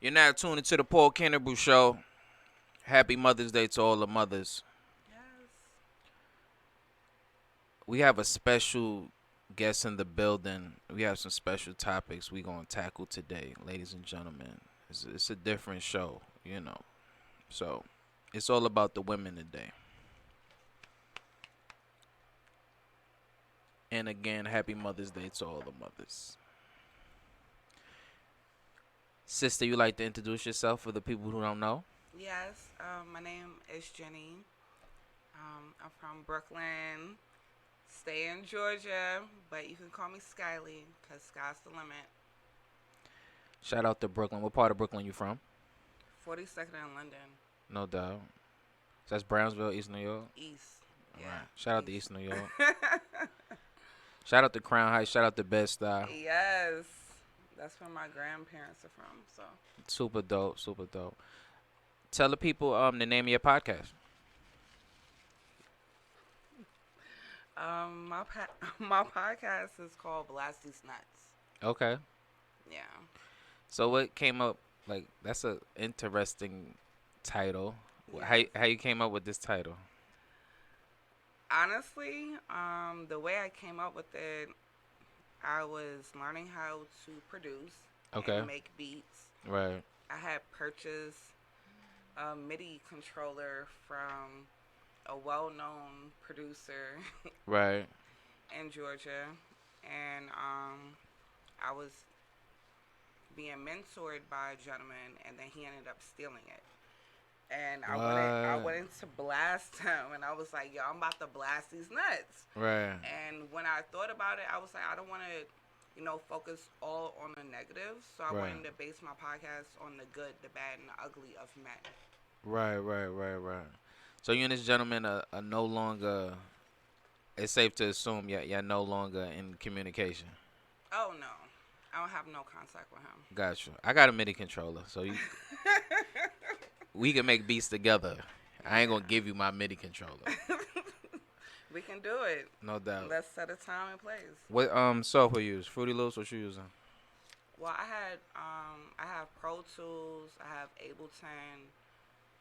You're now tuned into the Paul Kinebrew Show. Happy Mother's Day to all the mothers. Yes. We have a special guest in the building. We have some special topics we going to tackle today, ladies and gentlemen. It's a different show, you know. So, it's all about the women today. And again, happy Mother's Day to all the mothers. Sister, you like to introduce yourself for the people who don't know? Yes. My name is Jenny. I'm from Brooklyn. Stay in Georgia, but you can call me Skyyli because sky's the limit. Shout out to Brooklyn. What part of Brooklyn you from? 42nd in London. No doubt. So that's Brownsville, East New York. East. All Yeah. right. Shout out to East. East New York. Shout out to Crown Heights. Shout out to Bed-Stuy. Yes. That's where my grandparents are from. So. Super dope. Super dope. Tell the people the name of your podcast. My podcast is called Blast These Nuts. Okay. Yeah. So what came up? Like that's a interesting title. Yes. How you came up with this title? Honestly, the way I came up with it, I was learning how to produce Okay. and make beats. Right. I had purchased a MIDI controller from a well-known producer Right. in Georgia, and I was being mentored by a gentleman, and then he ended up stealing it. And I What? wanted to blast him, and I was like, "Yo, I'm about to blast these nuts." Right. And when I thought about it, I was like, I don't want to, focus all on the negative. So I Right. wanted to base my podcast on the good, the bad, and the ugly of men. Right. So you and this gentleman are no longer. It's safe to assume you're no longer in communication. Oh no, I don't have no contact with him. Gotcha. I got a MIDI controller, so we can make beats together. I ain't gonna give you my MIDI controller. We can do it. No doubt. Let's set a time and place. What software you use? Fruity Loops? What you using? Well, I have Pro Tools. I have Ableton.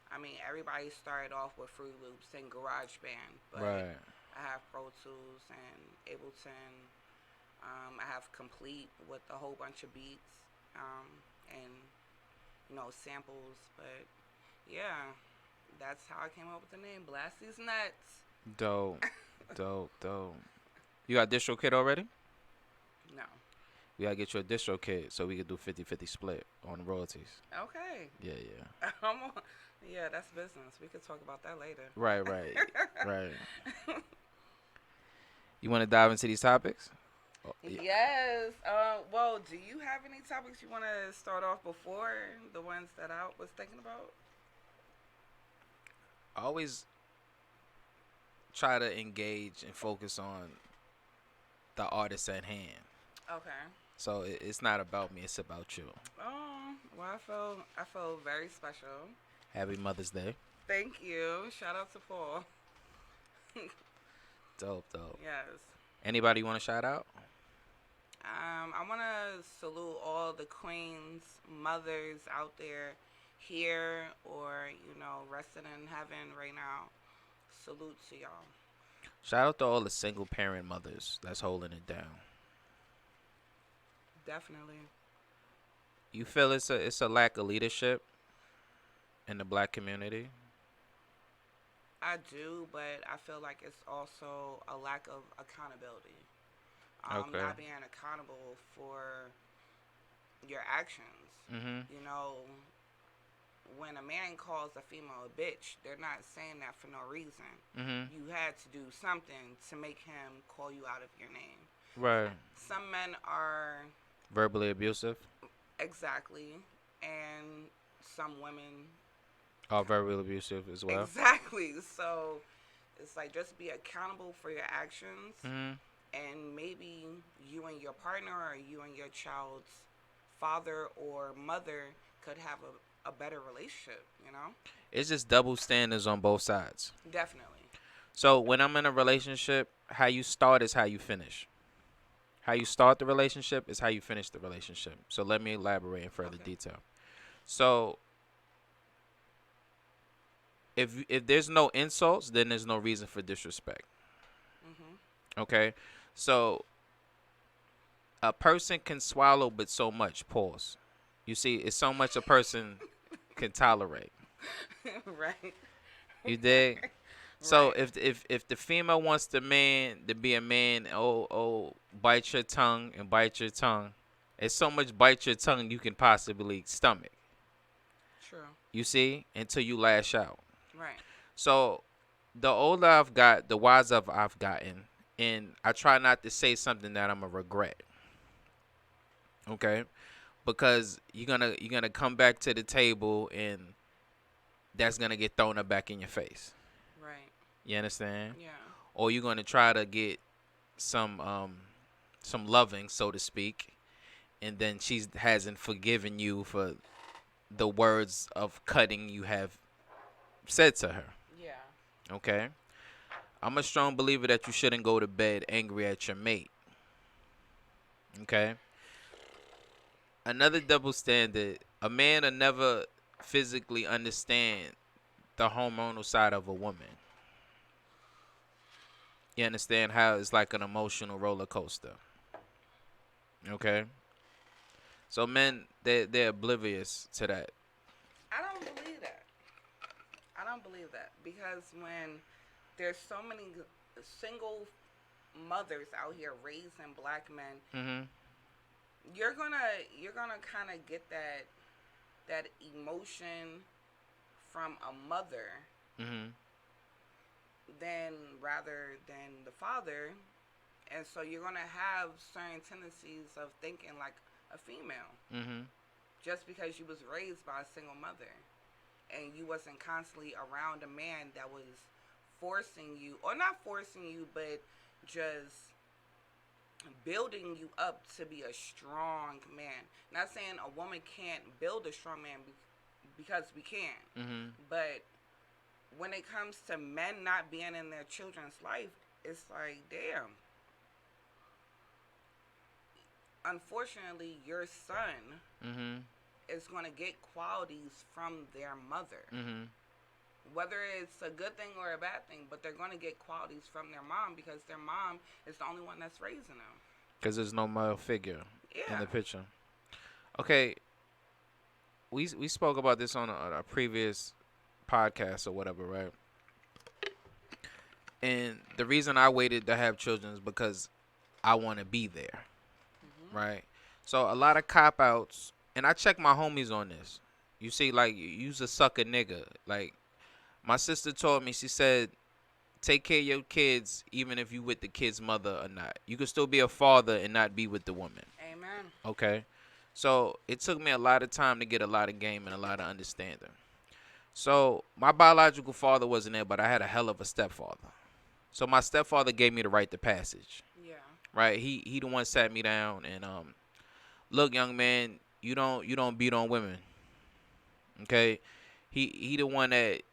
I mean, everybody started off with Fruity Loops and GarageBand, but Right. I have Pro Tools and Ableton. I have Complete with a whole bunch of beats and samples. But yeah, that's how I came up with the name Blast These Nuts. Dope. Dope. You got a distro kit already? No. We gotta get you a distro kit so we can do 50-50 split on royalties. Okay. Yeah. Yeah, that's business. We could talk about that later. Right. Right. You want to dive into these topics? Oh, yeah. Yes. Well, do you have any topics you want to start off before the ones that I was thinking about? I always try to engage and focus on the artist at hand. Okay. So it's not about me, it's about you. Oh, well, I feel very special. Happy Mother's Day. Thank you. Shout out to Paul. Dope. Yes. Anybody you want to shout out? I want to salute all the queens, mothers out there here or, resting in heaven right now. Salute to y'all. Shout out to all the single parent mothers that's holding it down. Definitely. You feel it's a lack of leadership in the black community? I do, but I feel like it's also a lack of accountability. Okay. Not being accountable for your actions. Mhm. When a man calls a female a bitch, they're not saying that for no reason. Mhm. You had to do something to make him call you out of your name. Right. Some men are Verbally abusive? exactly, and some women Are verbally abusive as well? exactly. So it's like just be accountable for your actions, Mhm. and maybe you and your partner or you and your child's father or mother could have a better relationship. It's just double standards on both sides. Definitely. So when I'm in a relationship, how you start is how you finish. How you start the relationship is how you finish the relationship. So let me elaborate in further Okay. detail. So if there's no insults, then there's no reason for disrespect. Mhm. Okay, so a person can swallow but so much. Pause. You see, it's so much a person can tolerate. Right. You dig? So Right. if the female wants the man to be a man, bite your tongue and bite your tongue. It's so much bite your tongue you can possibly stomach. True. You see, until you lash out. Right. So the older I've got, the wiser I've gotten, and I try not to say something that I'm a regret. Okay, because you're gonna come back to the table and that's gonna get thrown up back in your face. Right. You understand? Yeah. Or you're gonna try to get some loving, so to speak, and then she hasn't forgiven you for the words of cutting you have said to her. Yeah. Okay? I'm a strong believer that you shouldn't go to bed angry at your mate. Okay? Another double standard, a man will never physically understand the hormonal side of a woman. You understand how it's like an emotional roller coaster. Okay? So men, they're oblivious to that. I don't believe that. I don't believe that because when there's so many single mothers out here raising black men, Mhm. you're gonna kind of get that emotion from a mother Mhm. than rather than the father, and so you're gonna have certain tendencies of thinking like a female Mhm. just because you was raised by a single mother and you wasn't constantly around a man that was forcing you, or not forcing you, but just building you up to be a strong man. Not saying a woman can't build a strong man because we can, Mhm. but when it comes to men not being in their children's life, it's like, damn. Unfortunately, your son Mhm. is going to get qualities from their mother. Mhm. Whether it's a good thing or a bad thing, but they're going to get qualities from their mom because their mom is the only one that's raising them. Because there's no male figure in Yeah. the picture. Okay, we spoke about this on a previous podcast or whatever, right? And the reason I waited to have children is because I want to be there, Mhm. right? So a lot of cop outs, and I check my homies on this. You see, like, you's a sucker nigga. Like, my sister told me, she said, take care of your kids even if you with the kid's mother or not. You can still be a father and not be with the woman. Amen. Okay? So it took me a lot of time to get a lot of game and a lot of understanding. So my biological father wasn't there, but I had a hell of a stepfather. So my stepfather gave me the rite of passage. Yeah. Right? He the one sat me down and look, young man, you don't beat on women. Okay? He the one that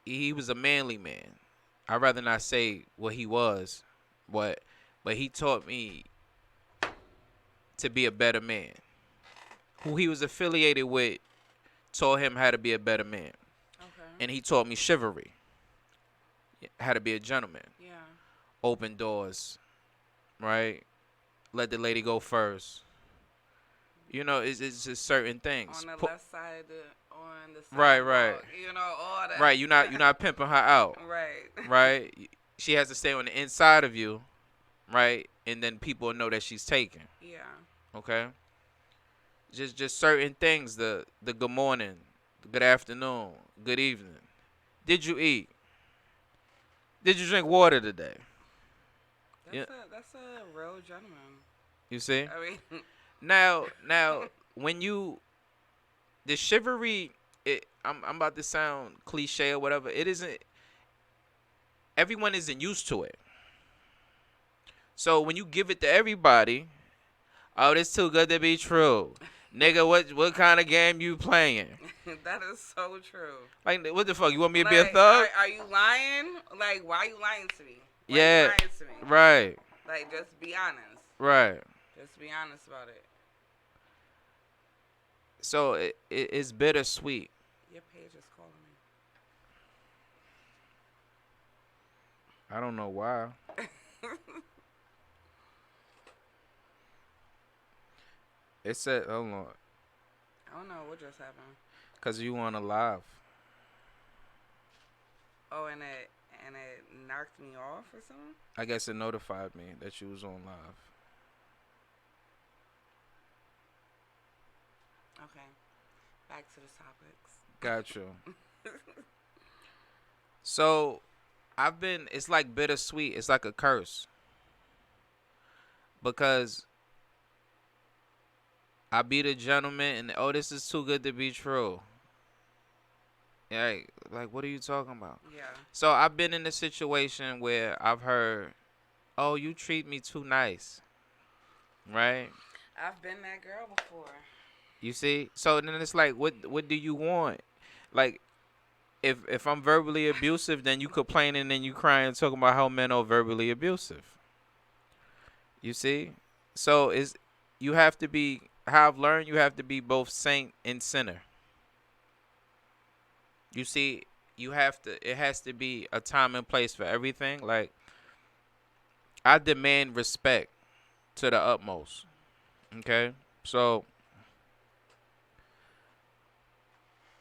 he was a manly man. I'd rather not say what he was, but he taught me to be a better man. Who he was affiliated with taught him how to be a better man. Okay. And he taught me chivalry, how to be a gentleman, Yeah. open doors, right? Let the lady go first. You know, it's just certain things. On the left side, on the Right, right, sidewalk, all that. right. You're not pimping her out, Right. right? She has to stay on the inside of you, right? And then people know that she's taken. Yeah. Okay. Just certain things. The good morning, the good afternoon, good evening. Did you eat? Did you drink water today? Yeah. That's a real gentleman. You see. I mean, Now, when you the chivalry, I'm about to sound cliche or whatever. It isn't. Everyone isn't used to it. So when you give it to everybody, oh, this too good to be true. Nigga, what kind of game you playing? that is so true. Like, what the fuck? You want me to be a Like, thug? are you lying? Like, why are you lying to me? Why are you Yeah, lying to me? right, Like, just be honest. right. Just be honest about it. So it's bittersweet. Your page is calling I don't know why. me. It said, hold on, I don't know what just happened. cause you on a live. Oh, and it knocked me off or something. I guess it notified me that you was on live. Okay, back to the topics. Got you. So I've been. It's like bittersweet. It's like a curse because I be the gentleman, and oh, this is too good to be true. Like what are you talking about? Yeah. So I've been in a situation where I've heard, "Oh, you treat me too nice," right? I've been that girl before. You see. So then it's like, what do you want? Like, if I'm verbally abusive, then you complaining and you crying, talking about how men are verbally abusive. You see. So is you have to be. How I've learned, you have to be both saint and sinner. You see, you have to. It has to be a time and place for everything. Like I demand respect to the utmost. Okay, so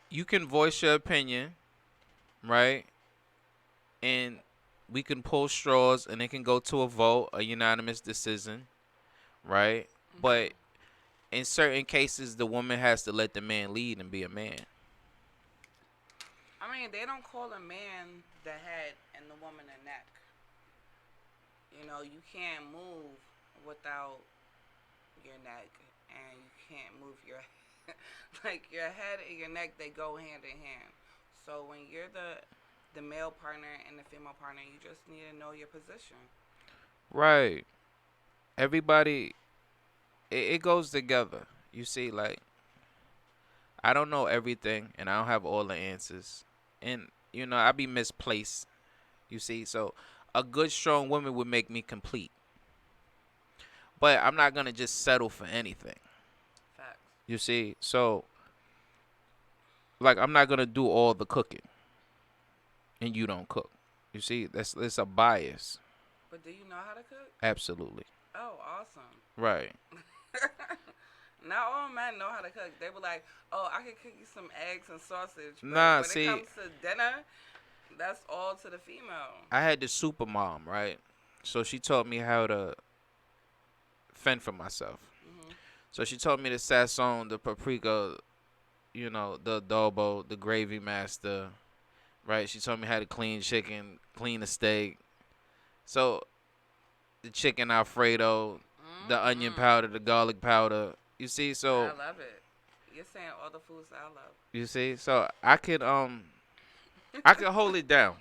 you can voice your opinion, right? And we can pull straws, and it can go to a vote, a unanimous decision, right? Mhm. But in certain cases, the woman has to let the man lead and be a man. I mean, they don't call a man the head and the woman the neck. You know, you can't move without your neck, and you can't move your like your head and your neck. They go hand in hand. So when you're the male partner and the female partner, you just need to know your position. Right. Everybody, it goes together. You see, like I don't know everything, and I don't have all the answers, and I be misplaced. You see, so a good, strong woman would make me complete, but I'm not gonna just settle for anything. Facts. You see, so like I'm not gonna do all the cooking, and you don't cook. You see, that's a bias. But do you know how to cook? Absolutely. Oh, awesome. Right. Not all men know how to cook. They were like, "Oh, I can cook you some eggs and sausage," but Nah, when it see, comes to dinner, that's all to the female. I had the super mom, right? So she taught me how to fend for myself. Mhm. So she taught me the sazon, the paprika, the adobo, the gravy master, right? She taught me how to clean chicken, clean the steak. So the chicken Alfredo, the onion Mhm. powder, the garlic powder. You see, I so love it. You're saying all the foods I love. so I can hold it down.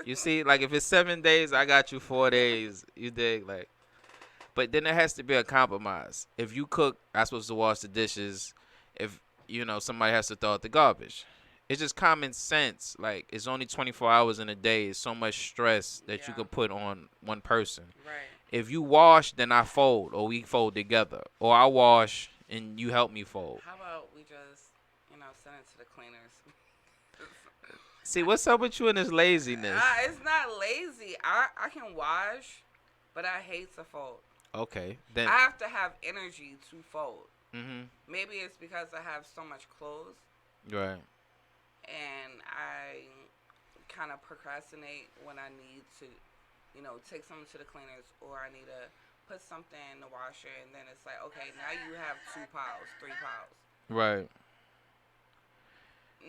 You see, like if it's 7 days, I got you 4 days. You dig, like. But then there has to be a compromise. If you cook, I'm supposed to wash the dishes. If somebody has to throw out the garbage. It's just common sense. Like it's only 24 hours in a day. It's so much stress that you Yeah. could put on one person. Right. If you wash, then I fold, or we fold together, or I wash and you help me fold. How about we just, send it to the cleaners? See, what's up with you and this laziness? It's not lazy. I can wash, but I hate to fold. Okay, then. I have to have energy to fold. Mhm. Maybe it's because I have so much clothes Right. and I kind of procrastinate when I need to, take something to the cleaners or I need to put something in the washer and then it's like, okay, now you have 2 piles, 3 piles. Right.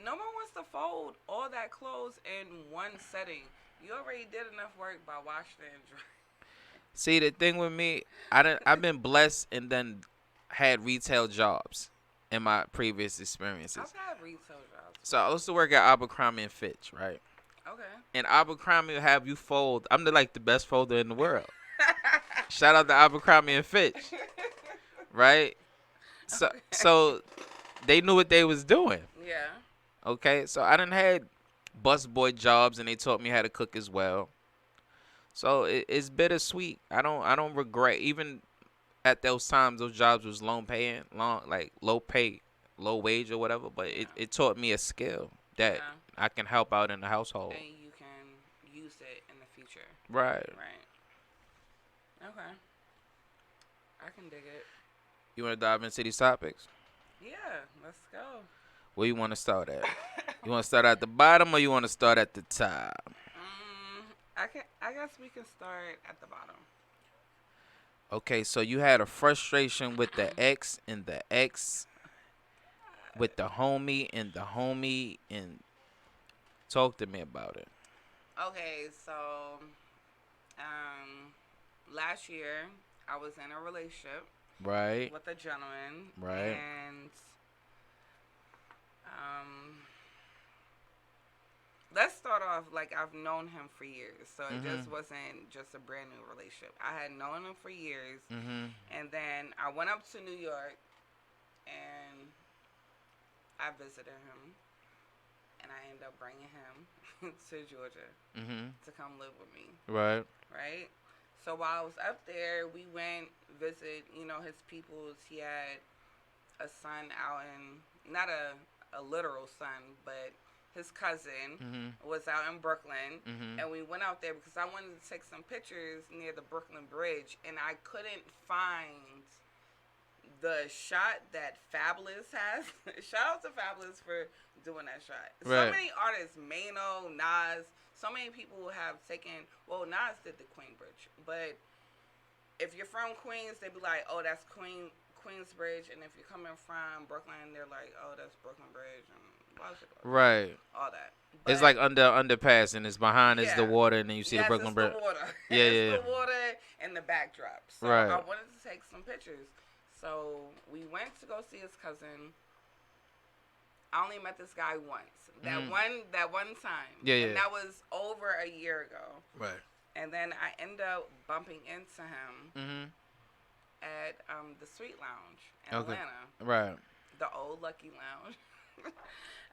No one wants to fold all that clothes in one setting. You already did enough work by washing and drying. See, the thing with me, I've been blessed and then had retail jobs in my previous experiences. I've had retail jobs So I before. used to work at Abercrombie and Fitch, right? Okay. And Abercrombie will have you fold. I'm the best folder in the world. Shout out to Abercrombie and Fitch, right? So Okay. so they knew what they was doing. Yeah. Okay, so I done had busboy jobs and they taught me how to cook as well. So it's bittersweet. I don't regret even at those times those jobs was low pay. low wage or whatever, but Yeah. it taught me a skill that Yeah. I can help out in the household. And you can use it in the future. Right. Right. Okay. I can dig it. You want to dive into these topics? Yeah. Let's go. Where you want to start at? You want to start at the bottom or you want to start at the top? I guess we can start at the bottom. Okay, so you had a frustration with the ex and the ex with the homie and talk to me about it. Okay, so last year I was in a relationship Right. with a gentleman, Right. and um, let's start off like I've known him for years, so it just wasn't just a brand new relationship. I had known him for years, Mhm. and then I went up to New York and I visited him, and I ended up bringing him to Georgia Mhm. to come live with me, Right. right? So while I was up there, we went visit, his peoples. He had a son out in, not a literal son, but his cousin Mhm. was out in Brooklyn, Mhm. and we went out there because I wanted to take some pictures near the Brooklyn Bridge, and I couldn't find the shot that Fabulous has. Shout out to Fabulous for doing that shot. So Right. many artists, Mano, Nas, so many people have taken. Well, Nas did the Queen Bridge, but if you're from Queens, they be like, "Oh, that's Queensbridge," and if you're coming from Brooklyn, they're like, "Oh, that's Brooklyn Bridge," and blah, blah, blah, Right. all that. It's But like underpass and it's behind is the yeah, water and then you see the yes, Brooklyn it's Bridge. the water. Yeah, It's yeah, the water and the backdrop. So Right. I wanted to take some pictures. So we went to go see his cousin. I only met this guy once. That one time. Yeah, And yeah. that was over a year ago. Right. And then I ended up bumping into him Mhm. at the Sweet Lounge in Okay. Atlanta, Right. the old Lucky Lounge.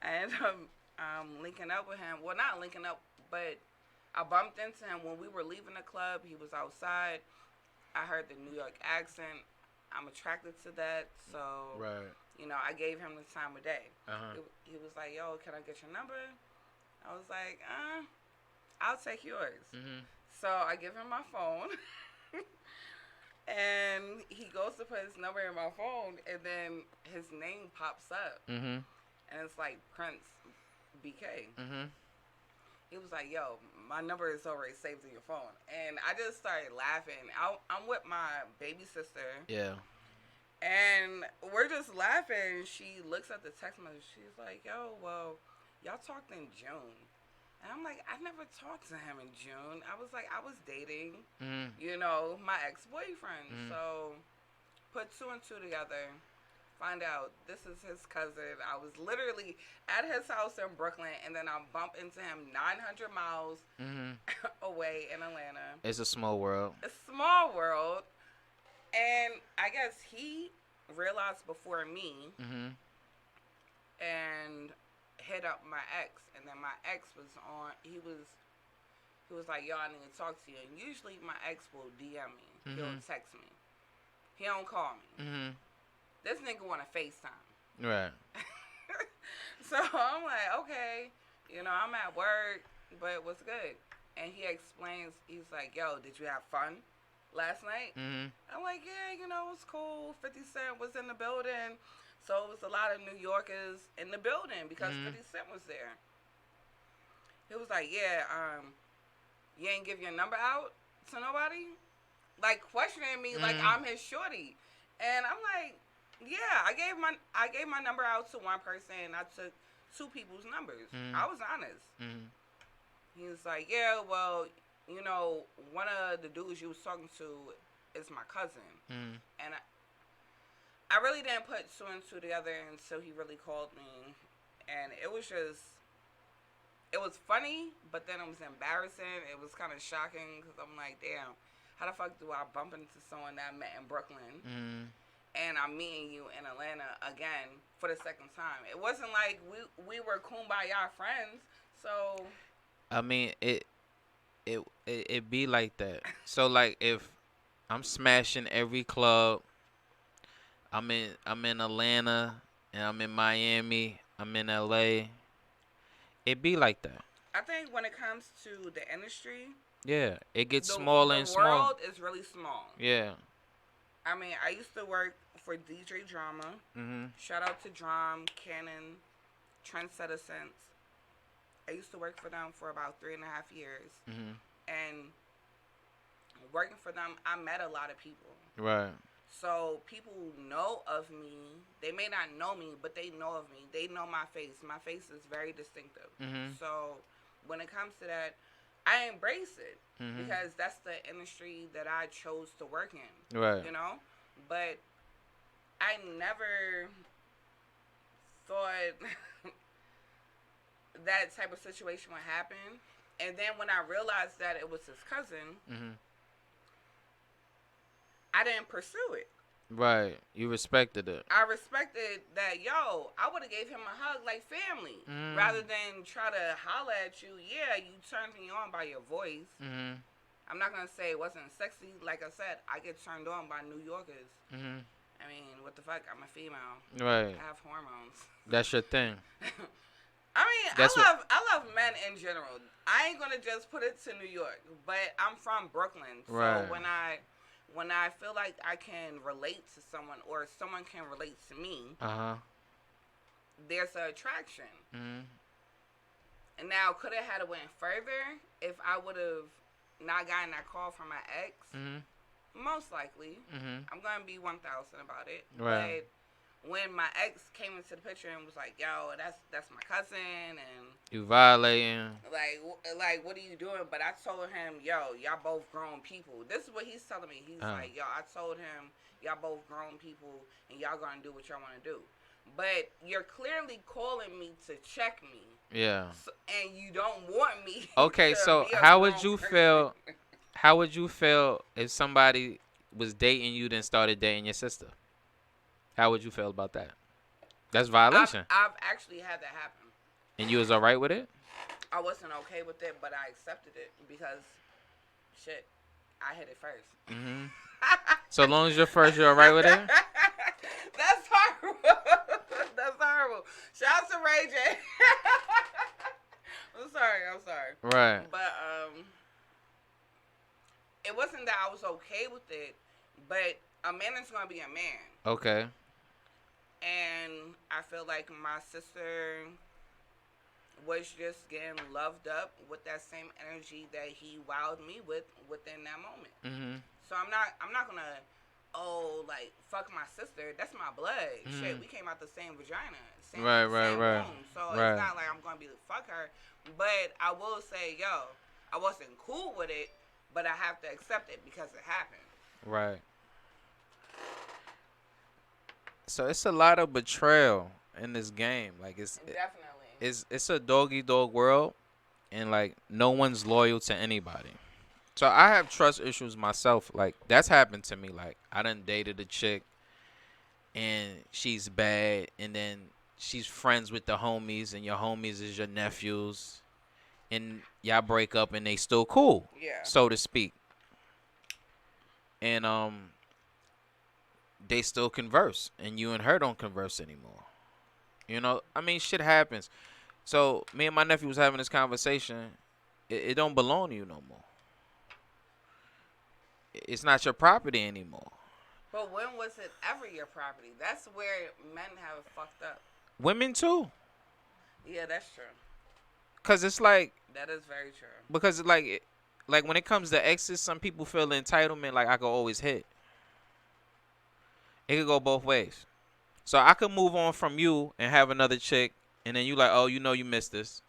I ended up linking up with him. Well, not linking up, but I bumped into him when we were leaving the club. He was outside. I heard the New York accent. I'm attracted to that, so Right. I gave him the time of day. Uh-huh. He was like, "Yo, can I get your number?" I was like, I'll take yours." Mhm. So I give him my phone, and he goes to put his number in my phone, and then his name pops up, Mhm. and it's like Prince BK. Mhm. He was like, "Yo, my number is already saved in your phone," and I just started laughing. I'm with my baby sister. Yeah. And we're just laughing. She looks at the text message. She's like, "Yo, well, y'all talked in June." And I'm like, "I never talked to him in June." I was like, "I was dating, Mhm. my ex-boyfriend." Mhm. So put two and two together. Find out this is his cousin. I was literally at his house in Brooklyn, and then I bump into him 900 miles Mhm. away in Atlanta. It's a small world. A small world. And I guess he realized before me Mhm. and hit up my ex, and then my ex was on. He was like, "Yo, I need to talk to you." And usually my ex will DM me. He'll text me. He don't call me. Mhm. This nigga want to FaceTime. Right. So I'm like, okay, I'm at work, but what's good? And he explains. He's like, "Yo, did you have fun last night?" Mhm. I'm like, "Yeah, it was cool. 50 Cent was in the building. So it was a lot of New Yorkers in the building because 50 Cent was there." He was like, "Yeah, you ain't give your number out to nobody?" Like questioning me like I'm his shorty. And I'm like, "Yeah, I gave my number out to one person. I took two people's numbers. I was honest." Mhm. He was like, "Yeah, well, one of the dudes you was talking to is my cousin." Mhm. And I really didn't put two and two together until he really called me. And it was funny, but then it was embarrassing. It was kind of shocking because I'm like, damn, how the fuck do I bump into someone that I met in Brooklyn Mhm. and I'm meeting you in Atlanta again for the second time? It wasn't like we were kumbaya friends, so... I mean, it be like that. So like if I'm smashing every club, I'm in Atlanta and I'm in Miami, I'm in LA. It be like that. I think when it comes to the industry, Yeah, it gets the smaller the and smaller. world is really small. Yeah. I mean, I used to work for DJ Drama. Mhm. Shout out to Drum, Canon, Trendsetter Sense. I used to work for them for about 3.5 years, Mhm. and working for them, I met a lot of people. Right. So people know of me. They may not know me, but they know of me. They know my face. My face is very distinctive. Mhm. So when it comes to that, I embrace it Mhm. because that's the industry that I chose to work in. Right. You know, but I never thought that type of situation would happen. And then when I realized that it was his cousin, Mhm. I didn't pursue it. Right. You respected it. I respected that. Yo, I would have gave him a hug like family, rather than try to holler at you. Yeah, you turned me on by your voice. Mhm. I'm not gonna say it wasn't sexy. Like I said, I get turned on by New Yorkers. Mhm. I mean, what the fuck? I'm a female. Right. I have hormones. That's your thing. I mean, That's what. I love men in general. I ain't gonna just put it to New York, but I'm from Brooklyn, so Right. when I feel like I can relate to someone or someone can relate to me, Uh huh. there's an attraction. Mhm. And now, could it have went further if I would have not gotten that call from my ex? Mhm. Most likely. Mhm. I'm gonna be 1,000 about it. Right. But when my ex came into the picture and was like, "Yo, that's my cousin," and You violating. like, what are you doing? But I told him, "Yo, y'all both grown people." This is what he's telling me. He's like, "Yo, I told him y'all both grown people and y'all gonna do what y'all want to do." But you're clearly calling me to check me. Yeah. So, and you don't want me Okay, to so be a how would grown you person. feel? How would you feel if somebody was dating you then started dating your sister? How would you feel about that? That's violation. I've actually had that happen. And you was all right with it? I wasn't okay with it, but I accepted it because, shit, I hit it first. Mhm. So long as you're first, you're all right with it? That's horrible. That's horrible. Shout out to Ray J. I'm sorry. Right. But it wasn't that I was okay with it, but a man is gonna be a man. Okay. And I feel like my sister was just getting loved up with that same energy that he wowed me with within that moment. Mhm. So I'm not gonna like fuck my sister. That's my blood. Shit, we came out the same vagina, same Right. same womb. So Right. it's not like I'm gonna be fuck her. But I will say, yo, I wasn't cool with it, but I have to accept it because it happened. Right. So it's a lot of betrayal in this game. Like Definitely. it's a doggy dog world, and like no one's loyal to anybody. So I have trust issues myself. Like that's happened to me. Like I done dated a chick, and she's bad, and then she's friends with the homies, and your homies is your nephews, and y'all break up, and they still cool, Yeah. so to speak. And they still converse, and you and her don't converse anymore. You know, I mean, shit happens. So me and my nephew was having this conversation. It don't belong to you no more. It's not your property anymore. But when was it ever your property? That's where men have fucked up. Women too, Yeah, that's true. cause it's like That is very true. because like when it comes to exes, some people feel entitlement. Like I could always hit. It could go both ways. So I could move on from you and have another chick, and then you like, oh, you know, you missed this.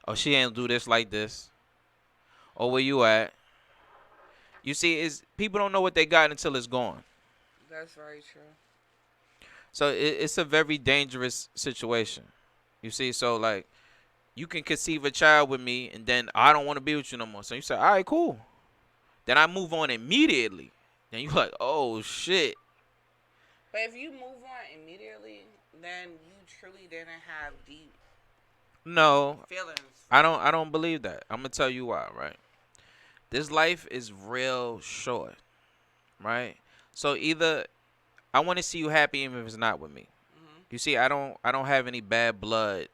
Oh, she ain't do this like this. Oh, where you at? You see, is people don't know what they got until it's gone. That's very true. So it's a very dangerous situation. You see, so like you can conceive a child with me, and then I don't want to be with you no more. So you say, all right, cool. Then I move on immediately. Then you like, oh shit. But if you move on immediately, then you truly didn't have deep No, feelings. I don't believe that. I'm gonna tell you why, right? This life is real short, right? So either I want to see you happy even if it's not with me. Mm-hmm. You see, I don't have any bad blood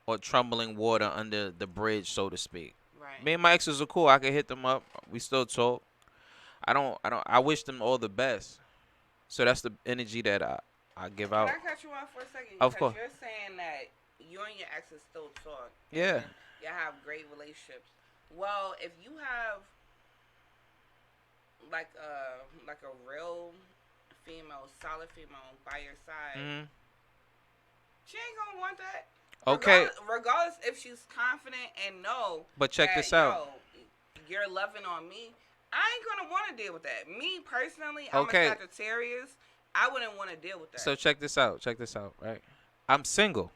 or trembling water under the bridge, so to speak. Right. Me and my exes are cool. I can hit them up. We still talk. I wish them all the best. So that's the energy that I give Can out. I cut you off for a second? Of Because course. you're saying that you and your exes still talk. Yeah. And you have great relationships. Well, if you have like a real female, solid female by your side, Hmm. she ain't gonna want that. Okay, Regardless if she's confident and know but check that, this out. you're loving on me, I ain't gonna want to deal with that. Me personally, Okay. I'm a Sagittarius. I wouldn't want to deal with that. So check this out. Check this out. Right. I'm single.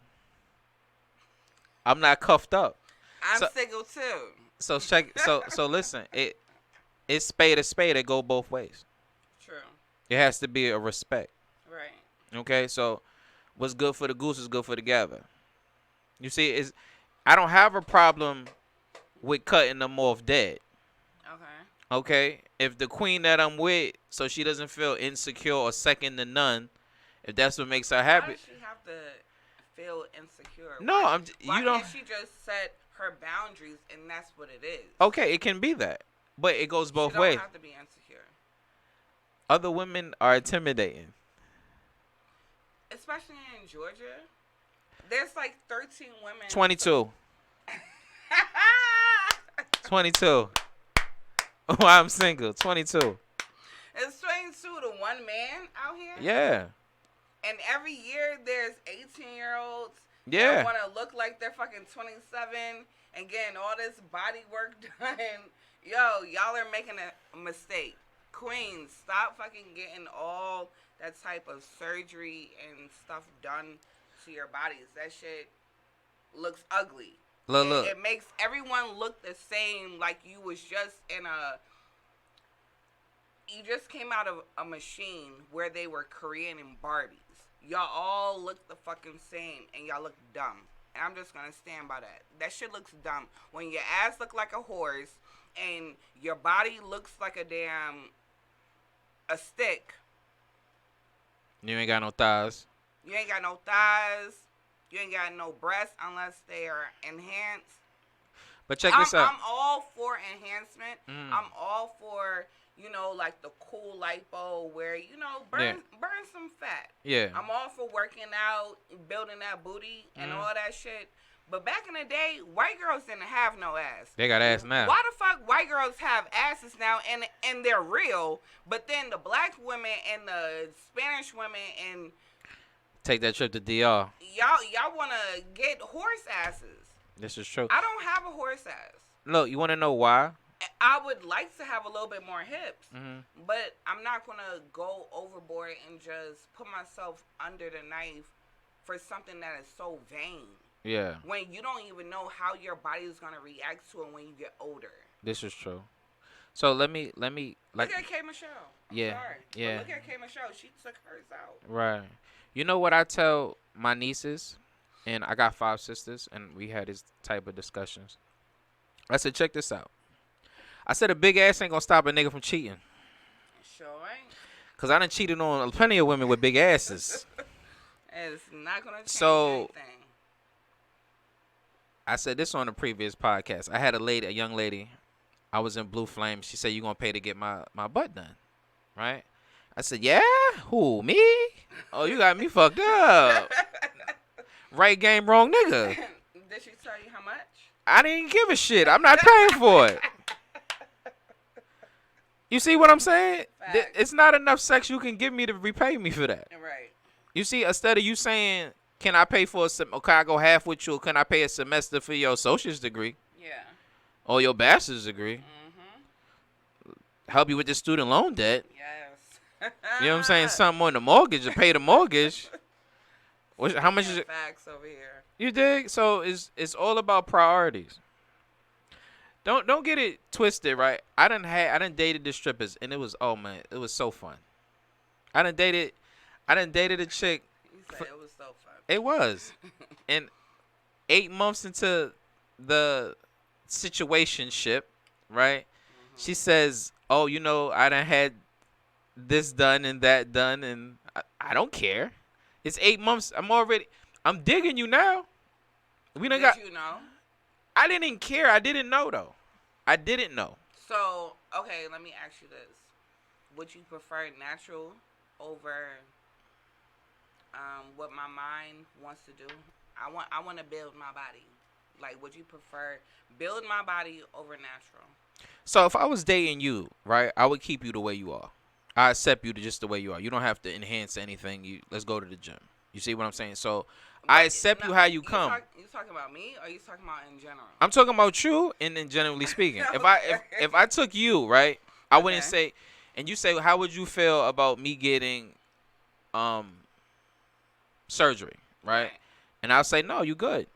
I'm not cuffed up. I'm So single too. so check. So listen. It's spade to spade. It go both ways. True. It has to be a respect. Right. Okay. So what's good for the goose is good for the gather. You see, I don't have a problem with cutting them off dead. Okay. Okay. If the queen that I'm with, so she doesn't feel insecure or second to none, if that's what makes her Why happy. does she have to feel insecure? No, Why, you don't. can't she just set her boundaries and that's what it is? Okay, it can be that, but it goes both she don't ways. have to be insecure, Other women are intimidating. especially in Georgia. There's like 13 women. 22. 22. Why I'm single. 22. It's 22 to one man out here. Yeah. And every year there's 18-year-olds Yeah. that want to look like they're fucking 27 and getting all this body work done. Yo, y'all are making a mistake. Queens, stop fucking getting all that type of surgery and stuff done to your bodies. That shit looks ugly. Look. It makes everyone look the same, like you was just in a... You just came out of a machine where they were creating Barbies. Y'all all look the fucking same, and y'all look dumb. And I'm just gonna stand by that. That shit looks dumb. When your ass look like a horse, and your body looks like a stick. You ain't got no thighs. You ain't got no thighs. You ain't got no breasts unless they are enhanced. But check this out. I'm all for enhancement. Mm. I'm all for, like the cool lipo where, burn some fat. Yeah. I'm all for working out, building that booty and all that shit. But back in the day, white girls didn't have no ass. They got ass now. Why the fuck white girls have asses now and they're real, but then the black women and the Spanish women and Take that trip to DR. y'all want to get horse asses. This is true. I don't have a horse ass. Look, you want to know why? I would like to have a little bit more hips, Mm-hmm. but I'm not going to go overboard and just put myself under the knife for something that is so vain. Yeah. When you don't even know how your body is going to react to it when you get older. This is true. So let me like. Look at K. Michelle. Yeah. Sorry. Yeah. But look at K. Michelle. She took hers out. Right. You know what I tell my nieces, and I got 5 sisters, and we had this type of discussions. I said, check this out. I said a big ass ain't gonna stop a nigga from cheating. Sure ain't. Cause I done cheated on plenty of women with big asses. It's not gonna change So- anything. I said this on the previous podcast. I had a young lady. I was in Blue Flame. She said, you gonna pay to get my butt done, right? I said, yeah? Who, me? Oh, you got me fucked up. Right game, wrong nigga. Did she tell you how much? I didn't give a shit. I'm not paying for it. You see what I'm saying? Facts. It's not enough sex you can give me to repay me for that. Right. You see, instead of you saying, can I pay for or can I go half with you, or can I pay a semester for your associate's degree Yeah. or your bachelor's degree? Mm-hmm. Help you with the student loan debt. Yes. You know what I'm saying? Something on the mortgage to pay the mortgage. How much is it? Facts over here. You dig? So it's all about priorities. Don't get it twisted, right? I done dated the strippers, and it was it was so fun. I done dated a chick. You said it was so fun. It was, and 8 months into the situationship, right? She says, "Oh, I done had this done and that done, and I don't care." It's 8 months. I'm digging you now. We done got. Did you know? I didn't care. I didn't know though. I didn't know. So, okay, let me ask you this. Would you prefer natural over what my mind wants to do? I want to build my body. Like, would you prefer build my body over natural? So if I was dating you, right, I would keep you the way you are. I accept you to just the way you are. You don't have to enhance anything. Let's go to the gym. You see what I'm saying? So I But accept no, you how you come. you talking about me, or you talking about in general? I'm talking about you, and then generally speaking, if I Okay. if I took you, right, I wouldn't Okay. say. And you say, how would you feel about me getting um surgery, right? Right. And I'll say, no, you good,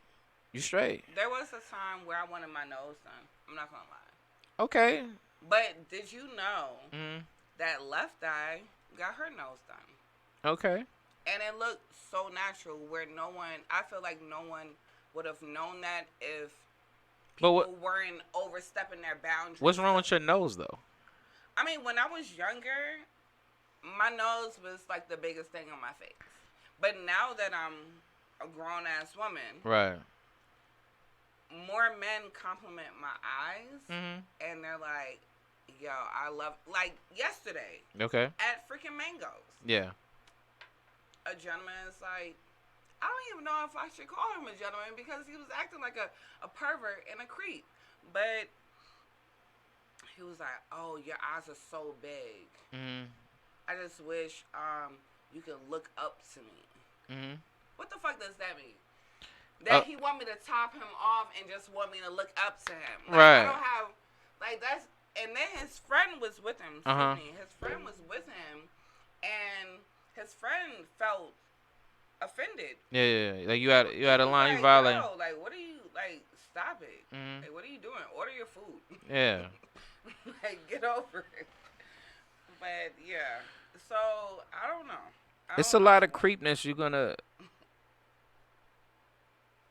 you straight. There was a time where I wanted my nose done. I'm not gonna lie. Okay. But did you know Mm. that left eye got her nose done? Okay. And it looked so natural where no one, I feel like no one would have known that if But people weren't overstepping their boundaries. what's wrong with your nose though? I mean, when I was younger, my nose was like the biggest thing on my face. But now that I'm a grown ass woman, Right. more men compliment my eyes, Mhm. and they're like, yo, I love, like yesterday Okay. at freaking Mango's, Yeah. a gentleman is like, I don't even know if I should call him a gentleman because he was acting like a pervert and a creep. But he was like, oh, your eyes are so big. Mhm. I just wish you could look up to me. Mhm. What the fuck does that mean? That he want me to top him off and just want me to look up to him. Like, Right. I don't have, like, that's, and then his friend was with him. His friend was with him, and his friend felt offended. Yeah. Like you had a He was line you like, violating. yo, like, what are you, like, stop it. Mhm. Like, what are you doing? Order your food. Yeah. Like, get over it. But, yeah. So, I don't know. It's a lot of creepness you're gonna.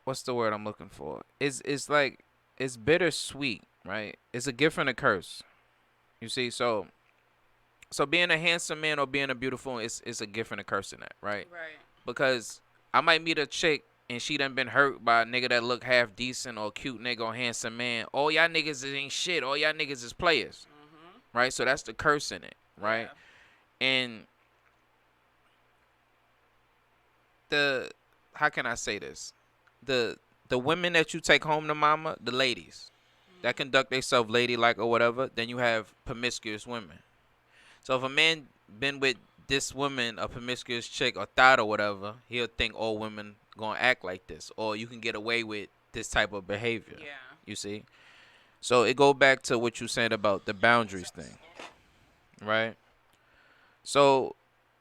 What's the word I'm looking for? It's like it's bittersweet, right? It's a gift and a curse. You see, so being a handsome man or being a beautiful woman, it's a gift and a curse in that, right? Right. Because I might meet a chick and she done been hurt by a nigga that look half decent or cute nigga or handsome man. All y'all niggas ain't shit. All y'all niggas is players, right? So that's the curse in it, right? Yeah. And the how can I say this? The women that you take home to mama, the ladies that conduct themselves ladylike or whatever, then you have promiscuous women. So if a man been with this woman, a promiscuous chick or thought or whatever, he'll think all women gonna act like this, or you can get away with this type of behavior. Yeah. You see? So it go back to what you said about the boundaries thing, right? So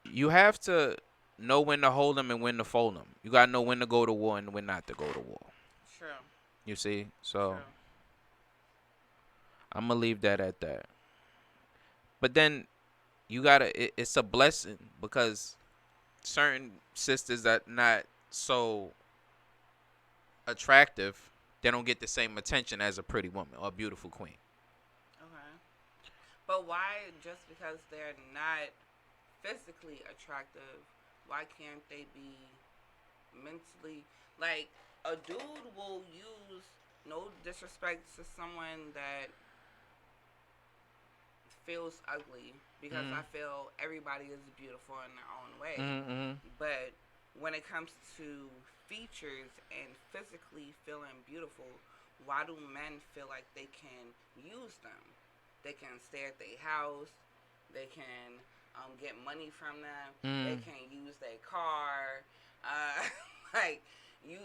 you have to know when to hold them and when to fold them. You gotta know when to go to war and when not to go to war. True. You see? So True. I'm gonna leave that at that. But then you gotta. It's a blessing because certain sisters that not so attractive, they don't get the same attention as a pretty woman or a beautiful queen. Okay. But why, just because they're not physically attractive, why can't they be mentally? Like, a dude will use, no disrespect to someone that feels ugly, because I feel everybody is beautiful in their own way. Mm-hmm. But when it comes to features and physically feeling beautiful, why do men feel like they can use them? They can stay at their house. They can get money from them. They can use their car. Like, you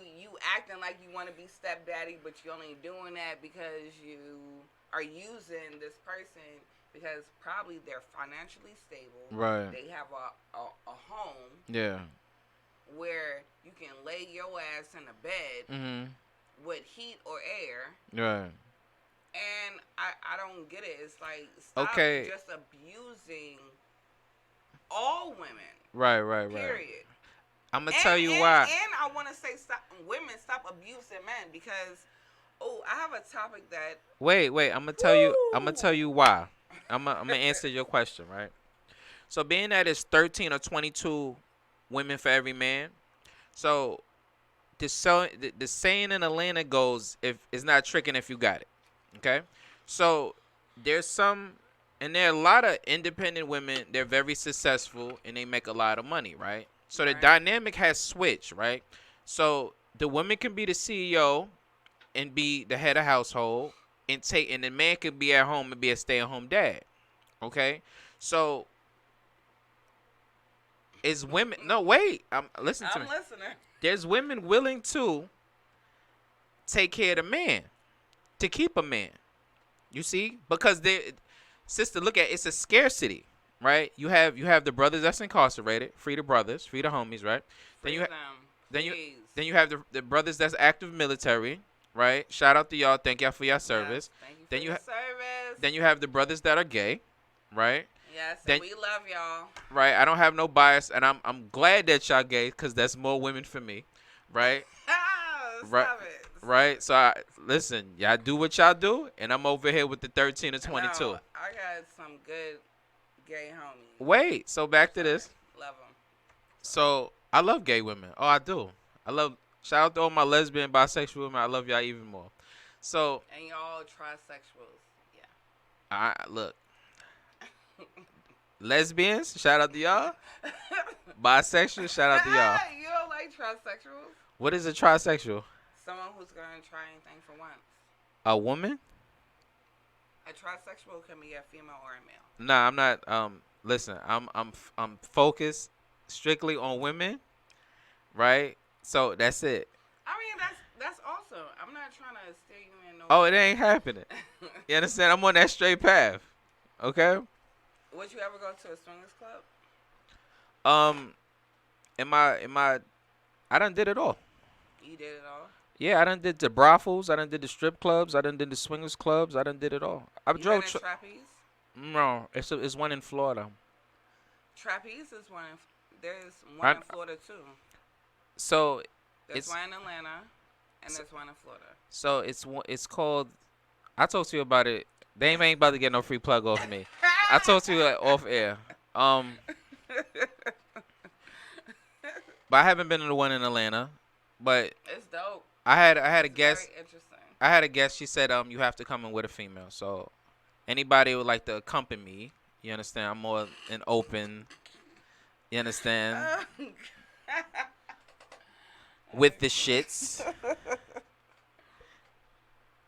acting like you want to be stepdaddy, but you're only doing that because you are using this person because probably they're financially stable. Right. They have a home. Yeah. Where you can lay your ass in a bed with heat or air. Right. And I don't get it. It's like, stop just abusing all women. Right. Period. I'm gonna tell you why. And I want to say, stop abusing men, because I have a topic that. Wait. I'm gonna tell you. I'm gonna tell you why. I'm gonna answer your question, right? So being that it's 13 or 22 women for every man. So the saying in Atlanta goes, if it's not tricking if you got it. Okay? So there's some and there are a lot of independent women, they're very successful and they make a lot of money, right? So the Right. dynamic has switched, right? So the woman can be the CEO and be the head of household and the man can be at home and be a stay-at-home dad. Okay? So is women no wait, listen to I'm me. listening. There's women willing to take care of the man, to keep a man. You see? Because sister, look at it's a scarcity, right? You have the brothers that's incarcerated, free the brothers, free the homies, right? Then Free you them, then you please. then you have the brothers that's active military, right? Shout out to y'all, thank y'all for your Yes, service. thank you for Then you your service. then you have the brothers that are gay, right? Yes, and Then we love y'all. right, I don't have no bias, and I'm glad that y'all gay, cause that's more women for me, right? Right, Stop it. Stop right. it. So listen, y'all do what y'all do, and I'm over here with the 13 to No, 22. I got some good gay homies. Wait, so back to Sorry. this. Love them. So I love gay women. Oh, I do. I love. Shout out to all my lesbian, bisexual women. I love y'all even more. So And y'all trisexuals. Yeah. I look lesbians. Shout out to y'all. Bisexual. Shout out to y'all. You don't like trisexuals? What is a trisexual? Someone who's going to try anything for once. A woman? A trisexual can be a female or a male. Nah, I'm not. Listen, I'm focused strictly on women, right? So that's it. I mean, that's awesome. I'm not trying to steer you in no. Oh, it ain't happening. You understand? I'm on that straight path. Okay. Would you ever go to a swingers club? Um, am I? I done did it all. You did it all. Yeah, I done did the brothels. I done did the strip clubs. I done did the swingers clubs. I done did it all. I You drove. been in trapeze? No, it's one in Florida. Trapeze is one. There's one I, in Florida too. so There's it's one in Atlanta, and so, there's one in Florida. so it's called. I talked to you about it. They ain't about to get no free plug off me. I talked to you off air. But I haven't been to the one in Atlanta. But It's dope. I had a It's guest. very interesting. I had a guest. She said you have to come in with a female. So anybody who would like to accompany me, you understand? I'm more an open. You understand? With the shits.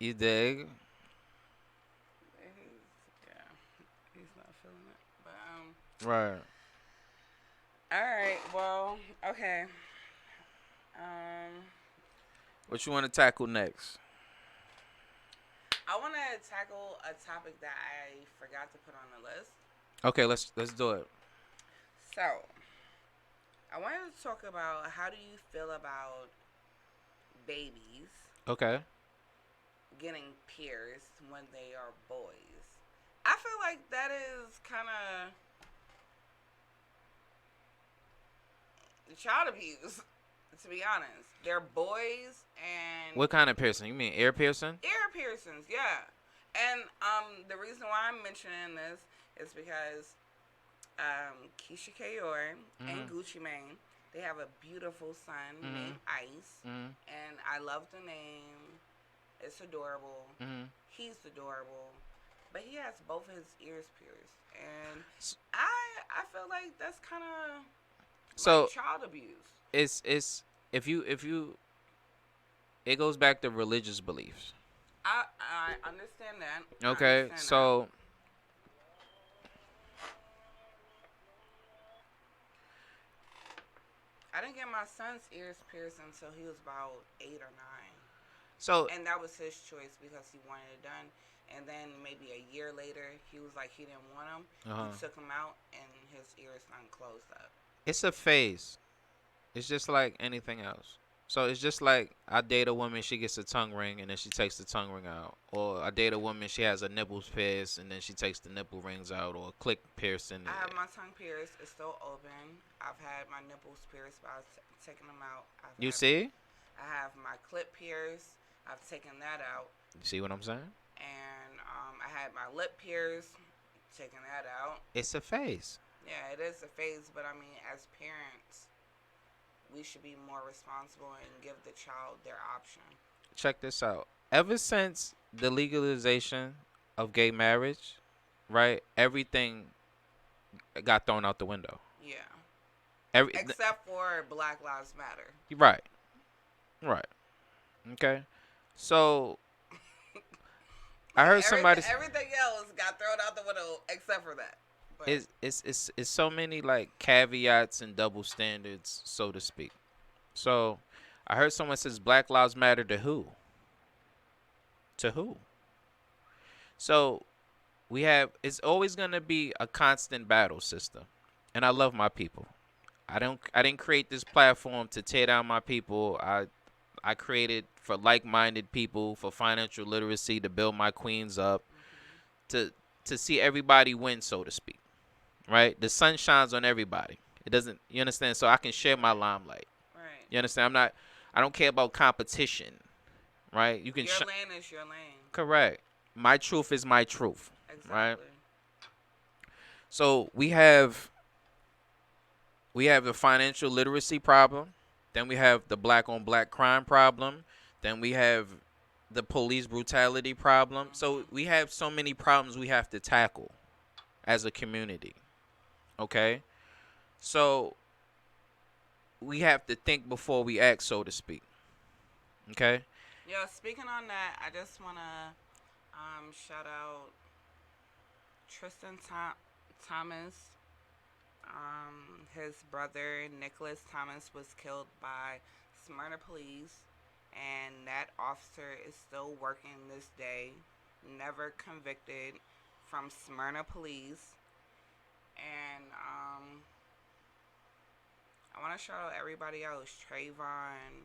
You dig? Yeah, he's not feeling it. But Right. all right. Well, okay. What you want to tackle next? I want to tackle a topic that I forgot to put on the list. Okay, let's do it. So, I wanted to talk about how do you feel about babies Okay. getting pierced when they are boys? I feel like that is kind of child abuse, to be honest. They're boys and What kind of piercing? You mean ear piercing? ear piercings, yeah. And the reason why I'm mentioning this is because Keisha Kayor and Gucci Mane, they have a beautiful son named Ice, and I love the name. It's adorable. He's adorable, but he has both his ears pierced, and I feel like that's kind of So like child abuse. it's if you it goes back to religious beliefs. I understand that. Okay, so I didn't get my son's ears pierced until he was about 8 or 9. so And that was his choice because he wanted it done. And then maybe a year later, he was like he didn't want them. He took them out, and his ears unclosed up. it's a phase. It's just like anything else. So it's just like I date a woman, she gets a tongue ring, and then she takes the tongue ring out. Or I date a woman, she has a nipples pierced, and then she takes the nipple rings out, or a click piercing. I have my tongue pierced. It's still open. I've had my nipples pierced, but I've taken them out. You see? I have my clip pierced. I've taken that out. You see what I'm saying? And I had my lip pierced. Taken that out. It's a phase. Yeah, it is a phase, but I mean, as parents, we should be more responsible and give the child their option. Check this out. Ever since the legalization of gay marriage, right? Everything got thrown out the window. Yeah. Every Except for Black Lives Matter. right, right. Okay. So I heard somebody Everything else got thrown out the window except for that. But it's so many like caveats and double standards, so to speak. So I heard someone says Black Lives Matter to who? To who? So we have it's always gonna be a constant battle system. And I love my people. I didn't create this platform to tear down my people. I created for like-minded people, for financial literacy, to build my queens up, to to see everybody win, so to speak. Right? The sun shines on everybody. It doesn't. You understand? So I can share my limelight. right. You understand? I don't care about competition. Right? You can. Your lane is your lane. Correct. My truth is my truth. Exactly. Right? So we have the financial literacy problem. Then we have the black on black crime problem. Then we have the police brutality problem. So we have so many problems we have to tackle as a community. Okay? So we have to think before we act, so to speak. Okay? Yo, speaking on that, I just want to shout out Tristan Thomas. His brother, Nicholas Thomas, was killed by Smyrna police, and that officer is still working this day, never convicted from Smyrna police. And I want to shout out everybody else, Trayvon,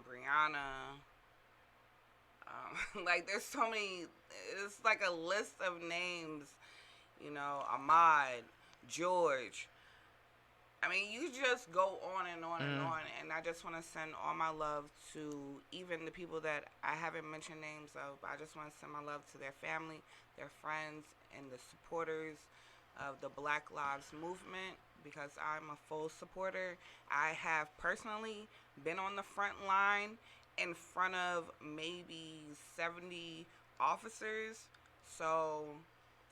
Brianna. Like, there's so many, it's like a list of names, Ahmad, George. I mean, you just go on and on and on, and I just want to send all my love to even the people that I haven't mentioned names of. I just want to send my love to their family, their friends, and the supporters of the Black Lives Movement, because I'm a full supporter. I have personally been on the front line in front of maybe 70 officers, so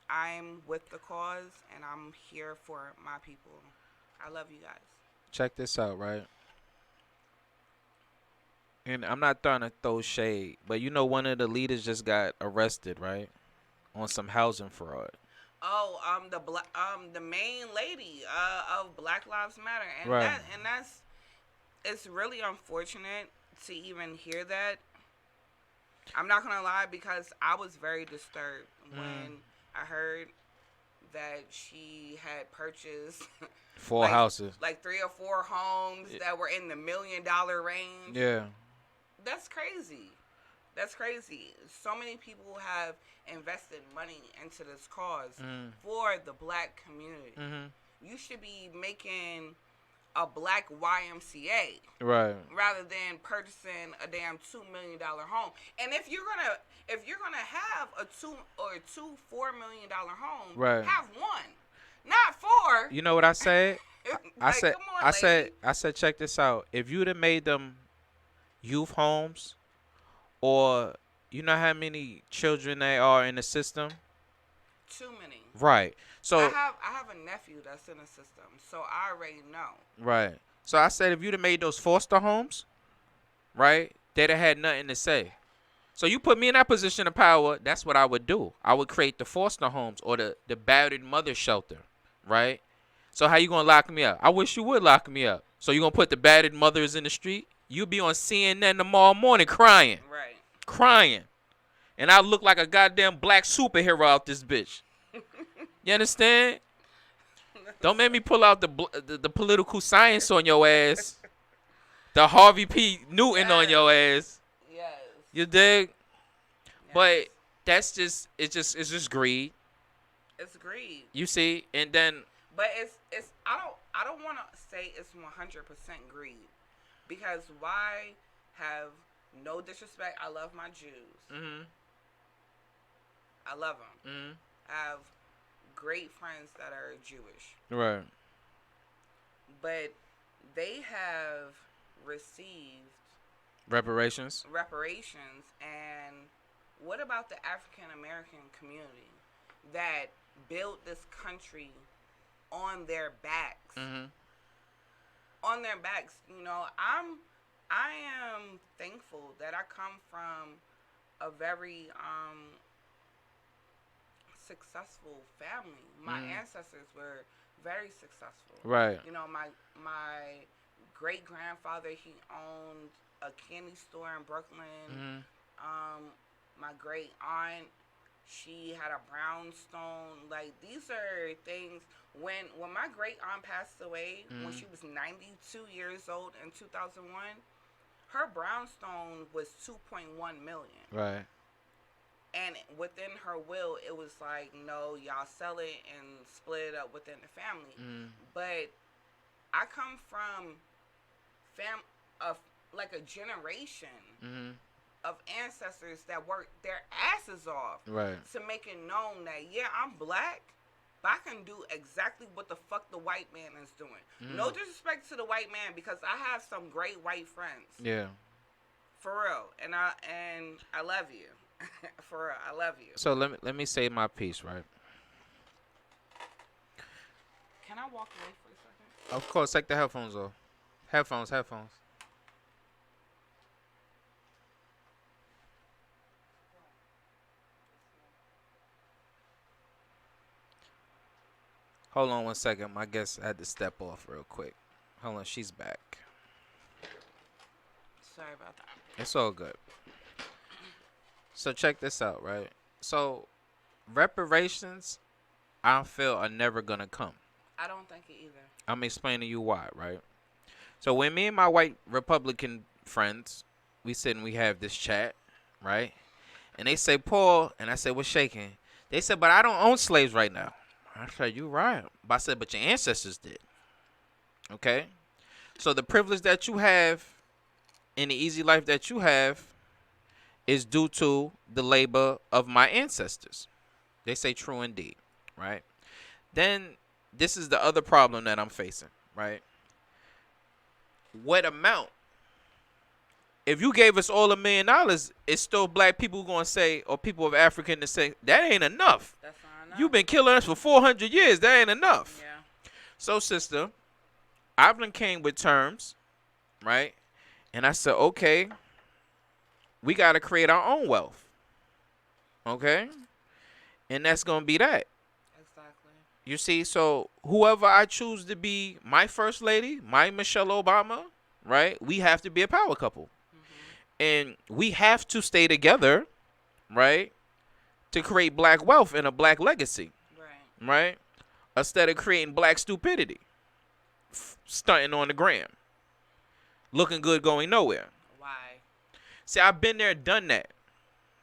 I'm with the cause, and I'm here for my people. I love you guys. Check this out, right? And I'm not trying to throw shade, but one of the leaders just got arrested, right? On some housing fraud. Oh, the main lady of Black Lives Matter, and Right. that's it's really unfortunate to even hear that. I'm not gonna lie, because I was very disturbed when I heard that she had purchased 4 houses. like 3 or 4 homes that were in the $1 million range. Yeah. That's crazy. That's crazy. So many people have invested money into this cause for the black community. You should be making a black YMCA, right, rather than purchasing a damn $2 million home. And if you're gonna have a $4 million home, right, have one, not 4. You know what I said? Like, come on, I said, check this out. If you'd have made them youth homes, or you know how many children they are in the system? Too many. Right. So I have a nephew that's in the system, so I already know. Right. So I said, if you'd have made those foster homes, right, they'd have had nothing to say. So you put me in that position of power, that's what I would do. I would create the foster homes or the battered mother shelter, right? So how you going to lock me up? I wish you would lock me up. So you going to put the battered mothers in the street? You'll be on CNN tomorrow morning crying. Right. Crying. And I look like a goddamn black superhero out this bitch. You understand? Don't make me pull out the political science on your ass. The Harvey P. Newton on your ass. Yes. You dig? Yes. But that's just it's just greed. It's greed. You see, and then. But it's I don't want to say it's 100% greed, because why have no disrespect? I love my Jews. I love them. I have great friends that are Jewish. Right. But they have received Reparations. reparations. And what about the African American community that built this country on their backs? Mhm. On their backs, I am thankful that I come from a very successful family. My ancestors were very successful. Right. My great grandfather, he owned a candy store in Brooklyn. Mhm. My great aunt, she had a brownstone. Like, these are things. When my great aunt passed away, when she was 92 years old in 2001, her brownstone was 2.1 million. Right. And within her will, it was like, no, y'all sell it and split it up within the family. But I come from like a generation of ancestors that worked their asses off to make it known that, yeah, I'm black, but I can do exactly what the fuck the white man is doing. No disrespect to the white man, because I have some great white friends. Yeah. For real. And I love you. For real, I love you. So let me say my piece, right? Can I walk away for a second? Of course, take the headphones off. Headphones. Hold on one second. My guest had to step off real quick. Hold on, she's back. Sorry about that. It's all good. So check this out, right? So reparations, I feel, are never gonna come. I don't think it either. I'm explaining to you why, right? So when me and my white Republican friends, we sit and we have this chat, right? And they say, Paul, and I said, what's shaking? They said, but I don't own slaves right now. I said, you right. But I said, but your ancestors did. Okay? So the privilege that you have and the easy life that you have is due to the labor of my ancestors. They say true indeed, right? Then this is the other problem that I'm facing, right? What amount? If you gave us all $1 million, it's still black people going to say, or people of African to say, that ain't enough. That's not enough. You've been killing us for 400 years. That ain't enough. Yeah. So, sister, Ivan came with terms, right? And I said, okay, we got to create our own wealth. Okay? And that's going to be that. Exactly. You see, so whoever I choose to be my first lady, my Michelle Obama, right? We have to be a power couple. And we have to stay together, right? To create black wealth and a black legacy. Right. Right? Instead of creating black stupidity. Stunting on the gram. Looking good going nowhere. Why? See, I've been there, done that.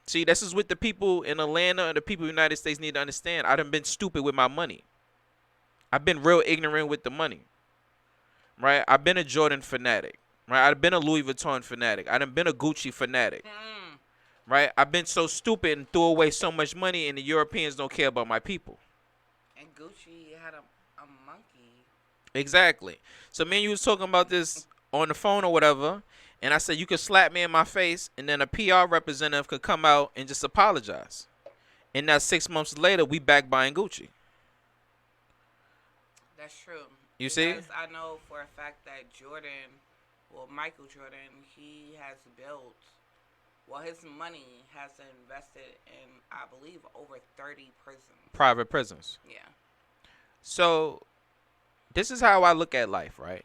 See, this is what the people in Atlanta and the people in the United States need to understand. I done been stupid with my money. I've been real ignorant with the money. Right? I've been a Jordan fanatic. Right? I've been a Louis Vuitton fanatic. I done been a Gucci fanatic. Right? I've been so stupid and threw away so much money, and the Europeans don't care about my people. And Gucci had a monkey. Exactly. So me and you was talking about this on the phone or whatever, and I said you could slap me in my face, and then a PR representative could come out and just apologize. And now 6 months later, we back buying Gucci. That's true. You see? I know for a fact that Michael Jordan, he has built, his money has invested in, I believe, over 30 prisons. Private prisons. Yeah. So, this is how I look at life, right?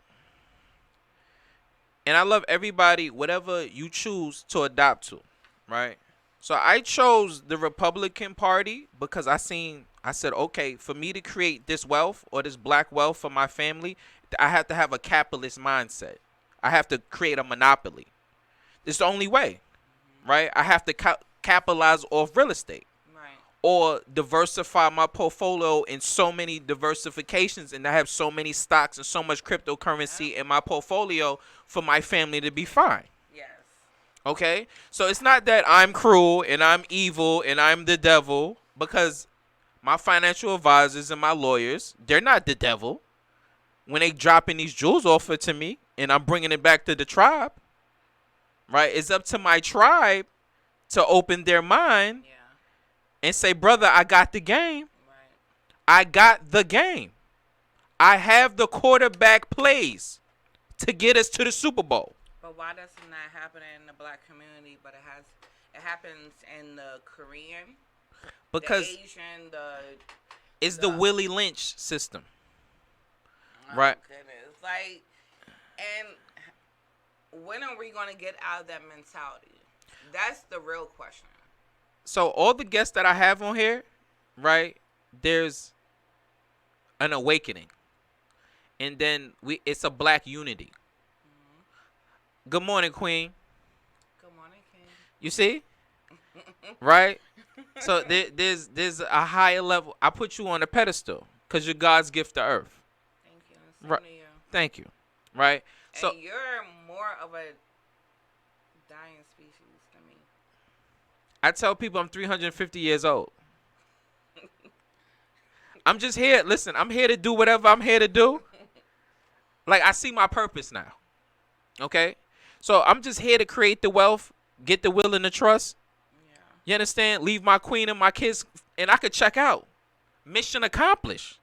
And I love everybody, whatever you choose to adopt to, right? So, I chose the Republican Party because I said, okay, for me to create this wealth or this black wealth for my family, I have to have a capitalist mindset. I have to create a monopoly. It's the only way, right? I have to capitalize off real estate. Right. Or diversify my portfolio in so many diversifications, and I have so many stocks and so much cryptocurrency in my portfolio for my family to be fine. Yes. Okay? So it's not that I'm cruel and I'm evil and I'm the devil, because my financial advisors and my lawyers, they're not the devil. when they dropping these jewels off it to me and I'm bringing it back to the tribe, right? It's up to my tribe to open their mind and say, brother, I got the game. Right. I got the game. I have the quarterback plays to get us to the Super Bowl. But why doesn't that happen in the black community? But it happens in the Korean, Because the Asian, it's the Willie Lynch system. Right. Goodness. Like, and when are we going to get out of that mentality? That's the real question. So all the guests that I have on here, right, there's an awakening. And then it's a black unity. Mm-hmm. Good morning, Queen. Good morning, King. You see? Right? So there's a higher level. I put you on a pedestal because you're God's gift to earth. Thank you. Same Right. to you. Thank you. Right? And So you're more of a dying species than me. I tell people I'm 350 years old. I'm just here. Listen, I'm here to do whatever I'm here to do. Like, I see my purpose now. Okay? So I'm just here to create the wealth, get the will and the trust. Yeah. You understand? Leave my queen and my kids, and I could check out. Mission accomplished.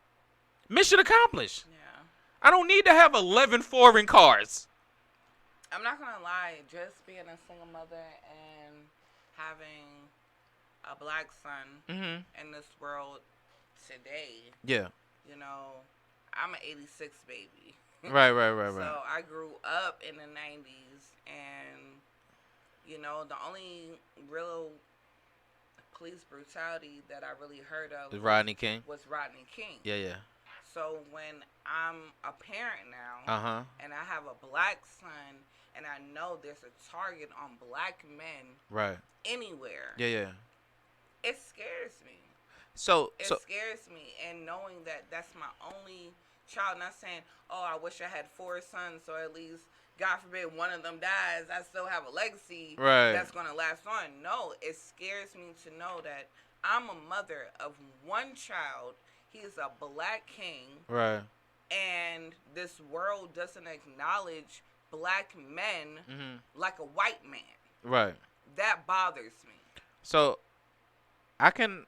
Mission accomplished. Yeah. I don't need to have 11 foreign cars. I'm not going to lie. Just being a single mother and having a black son in this world today, Yeah. you know, I'm an 86 baby. Right. So I grew up in the 90s, and, you know, the only real police brutality that I really heard of Rodney King. was Rodney King. Yeah. So when I'm a parent now, and I have a black son, and I know there's a target on black men Right. anywhere, Yeah. it scares me. It So scares me, and knowing that that's my only child, not saying, oh, I wish I had 4 sons, so at least, God forbid, one of them dies, I still have a legacy that's going to last on. No, it scares me to know that I'm a mother of one child. He's a black king. Right. And this world doesn't acknowledge black men like a white man. Right. That bothers me. So I can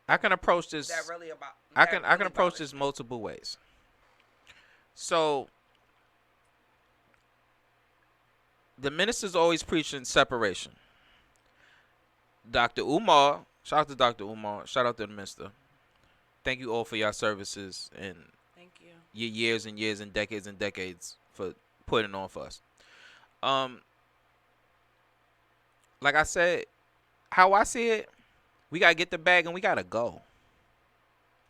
approach this. That really about. I can approach this multiple ways. So the minister's always preaching separation. Dr. Umar, shout out to Dr. Umar, shout out to the minister. Thank you all for your services and Thank you. your years and years and decades for putting on for us. Like I said, how I see it, we gotta get the bag and we gotta go.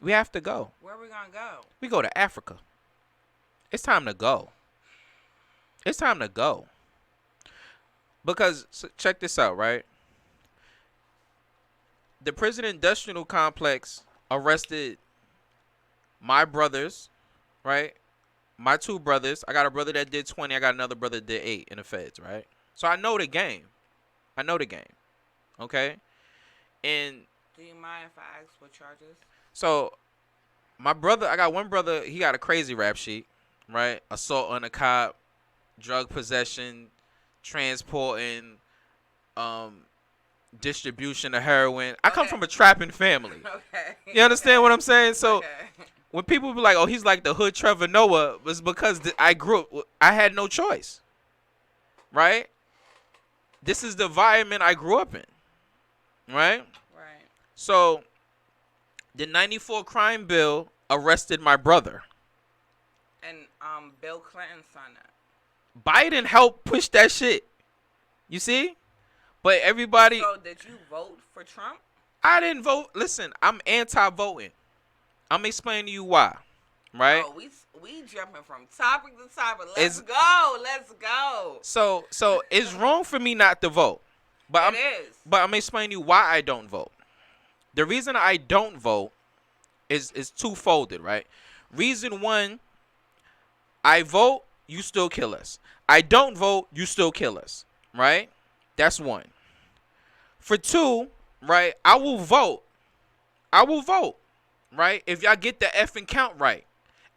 We have to go. Where are we gonna go? We go to Africa. It's time to go. It's time to go. Because check this out, right? The prison industrial complex arrested my brothers, right? My 2 brothers. I got a brother that did 20. I got another brother that did 8 in the feds, right? So I know the game. Okay? And Do you mind if I ask what charges? so my brother, I got one brother, he got a crazy rap sheet, right? Assault on a cop, drug possession, transporting, distribution of heroin. I come from a trapping family. Okay. You understand what I'm saying? So Okay. when people be like, "Oh, he's like the hood Trevor Noah," it's because I had no choice, right? This is the environment I grew up in, right? Right. So the 94 crime bill arrested my brother. And Bill Clinton signed that. Biden helped push that shit. You see? But everybody... So did you vote for Trump? I didn't vote. Listen, I'm anti-voting. I'm explaining to you why. Right? Oh, we jumping from topic to topic. Let's go. So it's wrong for me not to vote. But It is. But I'm explaining to you why I don't vote. The reason I don't vote is twofolded, right? Reason one, I vote, you still kill us. I don't vote, you still kill us, right? That's one. For two, right, I will vote, right, if y'all get the effing count right.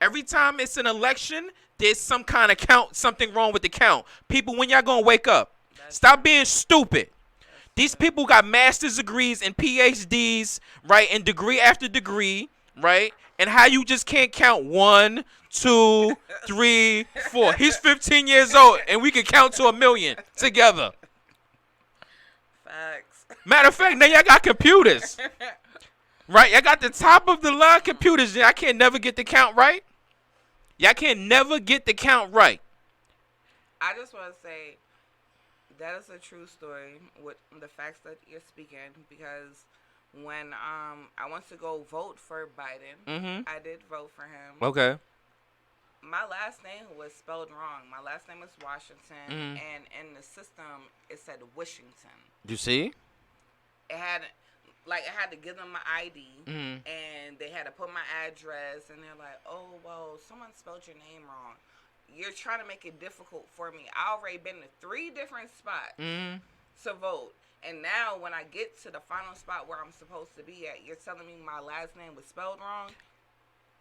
Every time it's an election, there's some kind of count, something wrong with the count. People, when y'all gonna wake up? That's Stop true. being stupid. That's These true. people got master's degrees and PhDs, right, and degree after degree, right? And how you just can't count 1, 2, 3, 4. He's 15 years old, and we can count to 1,000,000 together. Facts. Matter of fact, now y'all got computers, right? Y'all got the top of the line computers. Y'all can't never get the count right. Y'all can't never get the count right. I just want to say that is a true story with the facts that you're speaking, because when I went to go vote for Biden, Mm-hmm. I did vote for him. Okay. My last name was spelled wrong. My last name was Washington, Mm-hmm. and in the system it said Wishington. You see? It had, like, I had to give them my ID, Mm-hmm. and they had to put my address, and they're like, "Oh, well, someone spelled your name wrong. You're trying to make it difficult for me. I already been to 3 different spots Mm-hmm. to vote, and now when I get to the final spot where I'm supposed to be at, you're telling me my last name was spelled wrong."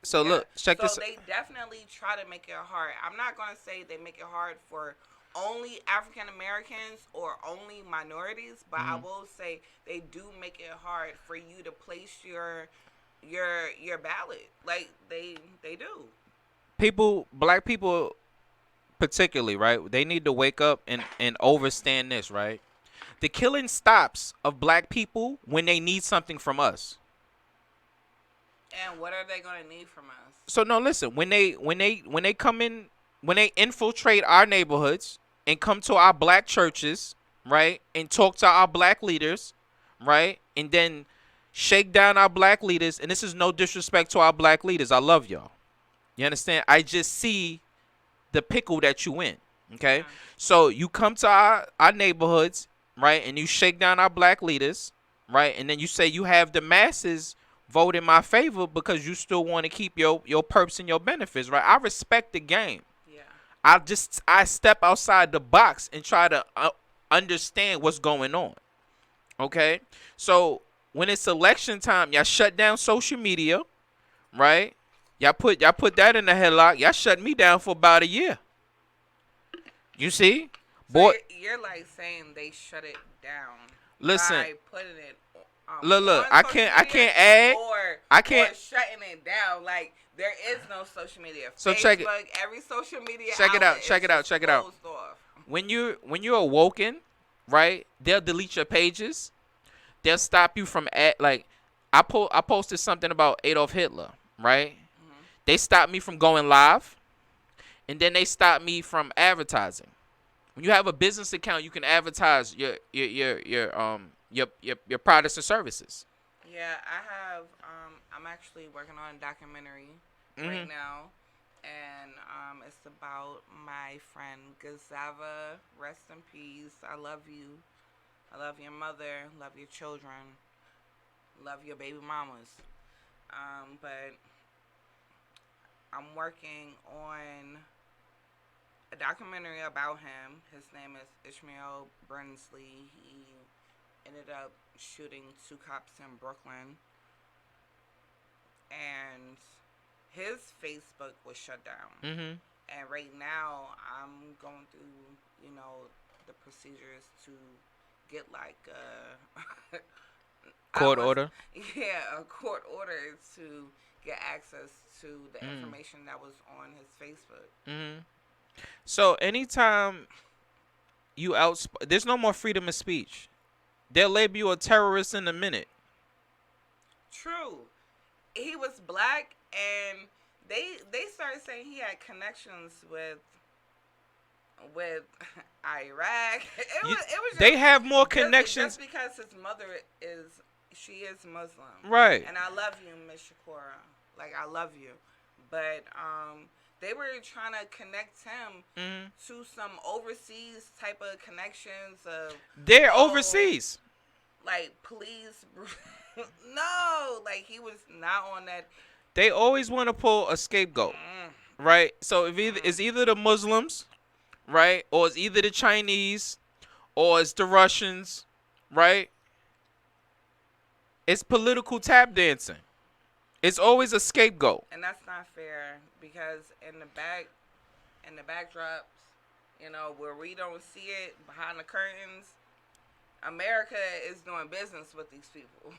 So Yeah. look, check So this. they definitely try to make it hard. I'm not gonna say they make it hard for only African Americans or only minorities, but I Mhm. will say they do make it hard for you to place your ballot. Like they do. People, black people particularly, right? They need to wake up and understand this, right? The killing stops of black people when they need something from us. And what are they gonna need from us? So no, listen. When they come in, when they infiltrate our neighborhoods and come to our black churches, right, and talk to our black leaders, right, and then shake down our black leaders. And this is no disrespect to our black leaders. I love y'all. You understand? I just see the pickle that you in. Okay, Yeah. so you come to our neighborhoods, right, and you shake down our black leaders, right, and then you say you have the masses vote in my favor because you still want to keep your perks and your benefits, right? I respect the game. Yeah. I step outside the box and try to understand what's going on. Okay, so when it's election time, y'all shut down social media, right? Y'all put that in the headlock. Y'all shut me down for about a year. You see, So boy. you're like saying they shut it down Listen, by putting it look. on I social can't. I media, can't add. I can't. or shutting it down. Like, there is no social media. So Facebook, check it. every social media Check it out. outlet Check is it out. just Check it out. closed off. When you're awoken, right? They'll delete your pages. They'll stop you from like. I posted something about Adolf Hitler, right? Mm-hmm. They stopped me from going live, and then they stopped me from advertising. When you have a business account, you can advertise your products and services. Yeah, I have. I'm actually working on a documentary right Mhm. now, and it's about my friend Gazava. Rest in peace. I love you. I love your mother. Love your children. Love your baby mamas. But I'm working on a documentary about him. His name is Ishmael Bernsley. He ended up shooting 2 cops in Brooklyn, and his Facebook was shut down. Mhm. And right now, I'm going through, the procedures to get like Court order. Yeah, a court order to get access to the information that was on his Facebook. Mhm. So anytime you there's no more freedom of speech. They'll label you a terrorist in a minute. True. He was black, and they started saying he had connections with Iraq. It was just, They have more just connections. because his mother she is Muslim. Right. And I love you, Miss Shakura. Like, I love you. But they were trying to connect him to some overseas type of connections of They're overseas. like, please. No, like, he was not on that. They always want to pull a scapegoat, right? So if it's either the Muslims, right, or it's either the Chinese, or it's the Russians, right? It's political tap dancing. It's always a scapegoat. And that's not fair because in the backdrops, you know, where we don't see it behind the curtains, America is doing business with these people,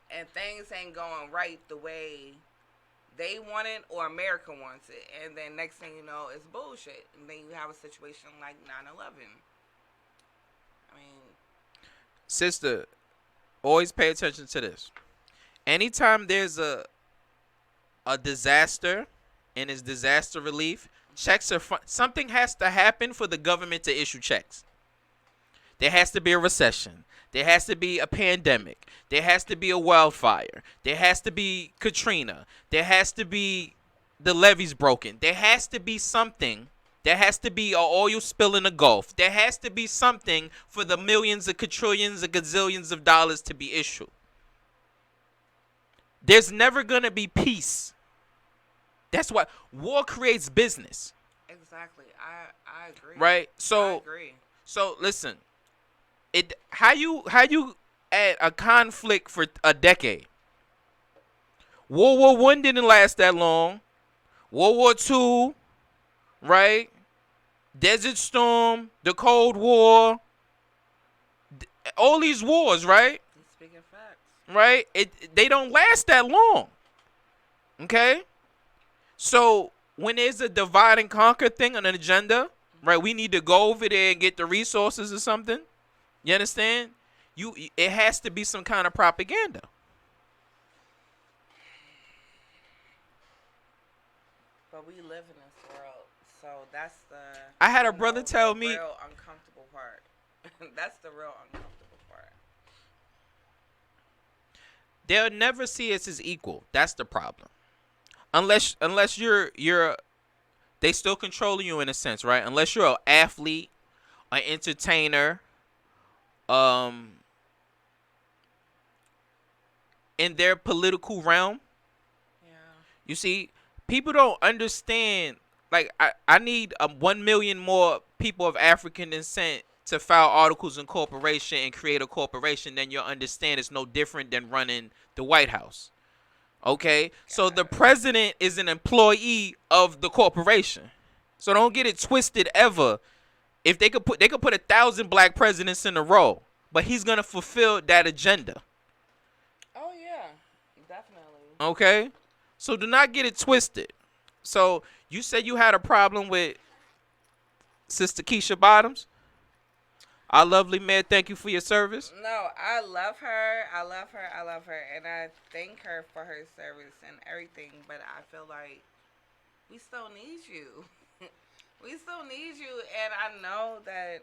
and things ain't going right the way they want it or America wants it. And then next thing you know, it's bullshit. And then you have a situation like 9/11. I mean, Sister, always pay attention to this. Anytime there's a disaster and it's disaster relief, checks are something has to happen for the government to issue checks. There has to be a recession. There has to be a pandemic. There has to be a wildfire. There has to be Katrina. There has to be the levees broken. There has to be something. There has to be an oil spill in the Gulf. There has to be something for the millions of quadrillions of gazillions of dollars to be issued. There's never going to be peace. That's why war creates business. exactly. I agree. Right? I agree. So listen. How you at a conflict for a decade? World War One didn't last that long. World War Two, right? Desert Storm, the Cold War, all these wars, right? Speaking facts. Right? They don't last that long. Okay? So when there's a divide and conquer thing on an agenda, right? We need to go over there and get the resources or something. You understand? It has to be some kind of propaganda. But we live in this world, so that's the. I had a brother tell me. Real uncomfortable part. That's the real uncomfortable part. They'll never see us as equal. That's the problem. Unless you're they still controlling you in a sense, right? Unless you're an athlete, an entertainer, in their political realm. Yeah. You see, people don't understand. Like, I need 1 million more people of African descent to file articles in corporation and create a corporation. Then you'll understand it's no different than running the White House. Okay? So the president is an employee of the corporation. So don't get it twisted ever. If they could put 1,000 black presidents in a row, but he's gonna fulfill that agenda. Oh yeah, definitely. Okay? So do not get it twisted. So you said you had a problem with Sister Keisha Bottoms. Our lovely man, thank you for your service. No, I love her. I love her. I love her, and I thank her for her service and everything. But I feel like we still need you. We still need you, and I know that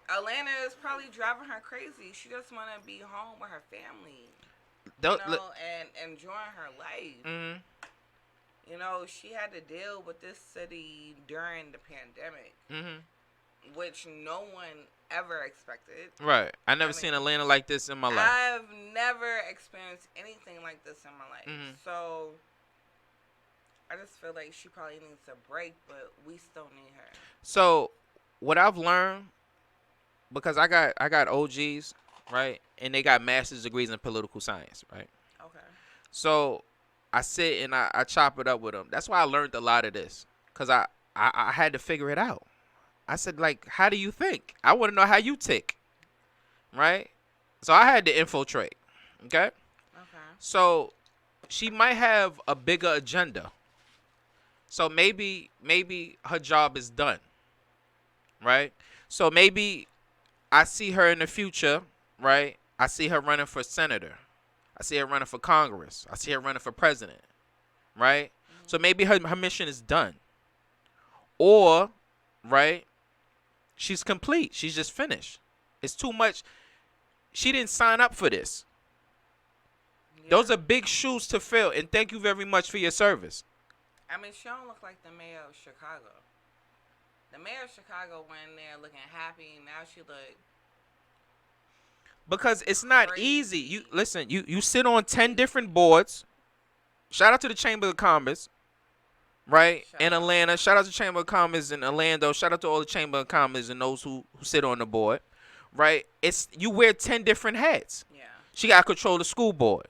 Atlanta is probably driving her crazy. She just want to be home with her family, and enjoying her life. Mm-hmm. You know, she had to deal with this city during the pandemic, which no one ever expected. Right. I never seen Atlanta like this in my life. I've never experienced anything like this in my life. So I just feel like she probably needs a break, but we still need her. So what I've learned, because I got OGs, right, and they got master's degrees in political science, right. Okay. So I sit and I chop it up with them. That's why I learned a lot of this, because I had to figure it out. I said, like, how do you think? I want to know how you tick, right? So I had to infiltrate, okay? Okay. So she might have a bigger agenda. So maybe her job is done, right? So maybe I see her in the future, right? I see her running for senator. I see her running for Congress. I see her running for president, right? So maybe her mission is done. Or, right, she's complete. She's just finished. It's too much. She didn't sign up for this. Yeah. Those are big shoes to fill, and thank you very much for your service. I mean, she don't look like the mayor of Chicago. The mayor of Chicago went in there looking happy, and now she look... Because it's not easy. You listen. You sit on 10 different boards. Shout out to the Chamber of Commerce, right, in Atlanta. Shout out to Chamber of Commerce in Orlando. Shout out to all the Chamber of Commerce and those who sit on the board, right. You wear 10 different hats. Yeah. She got to control the school board.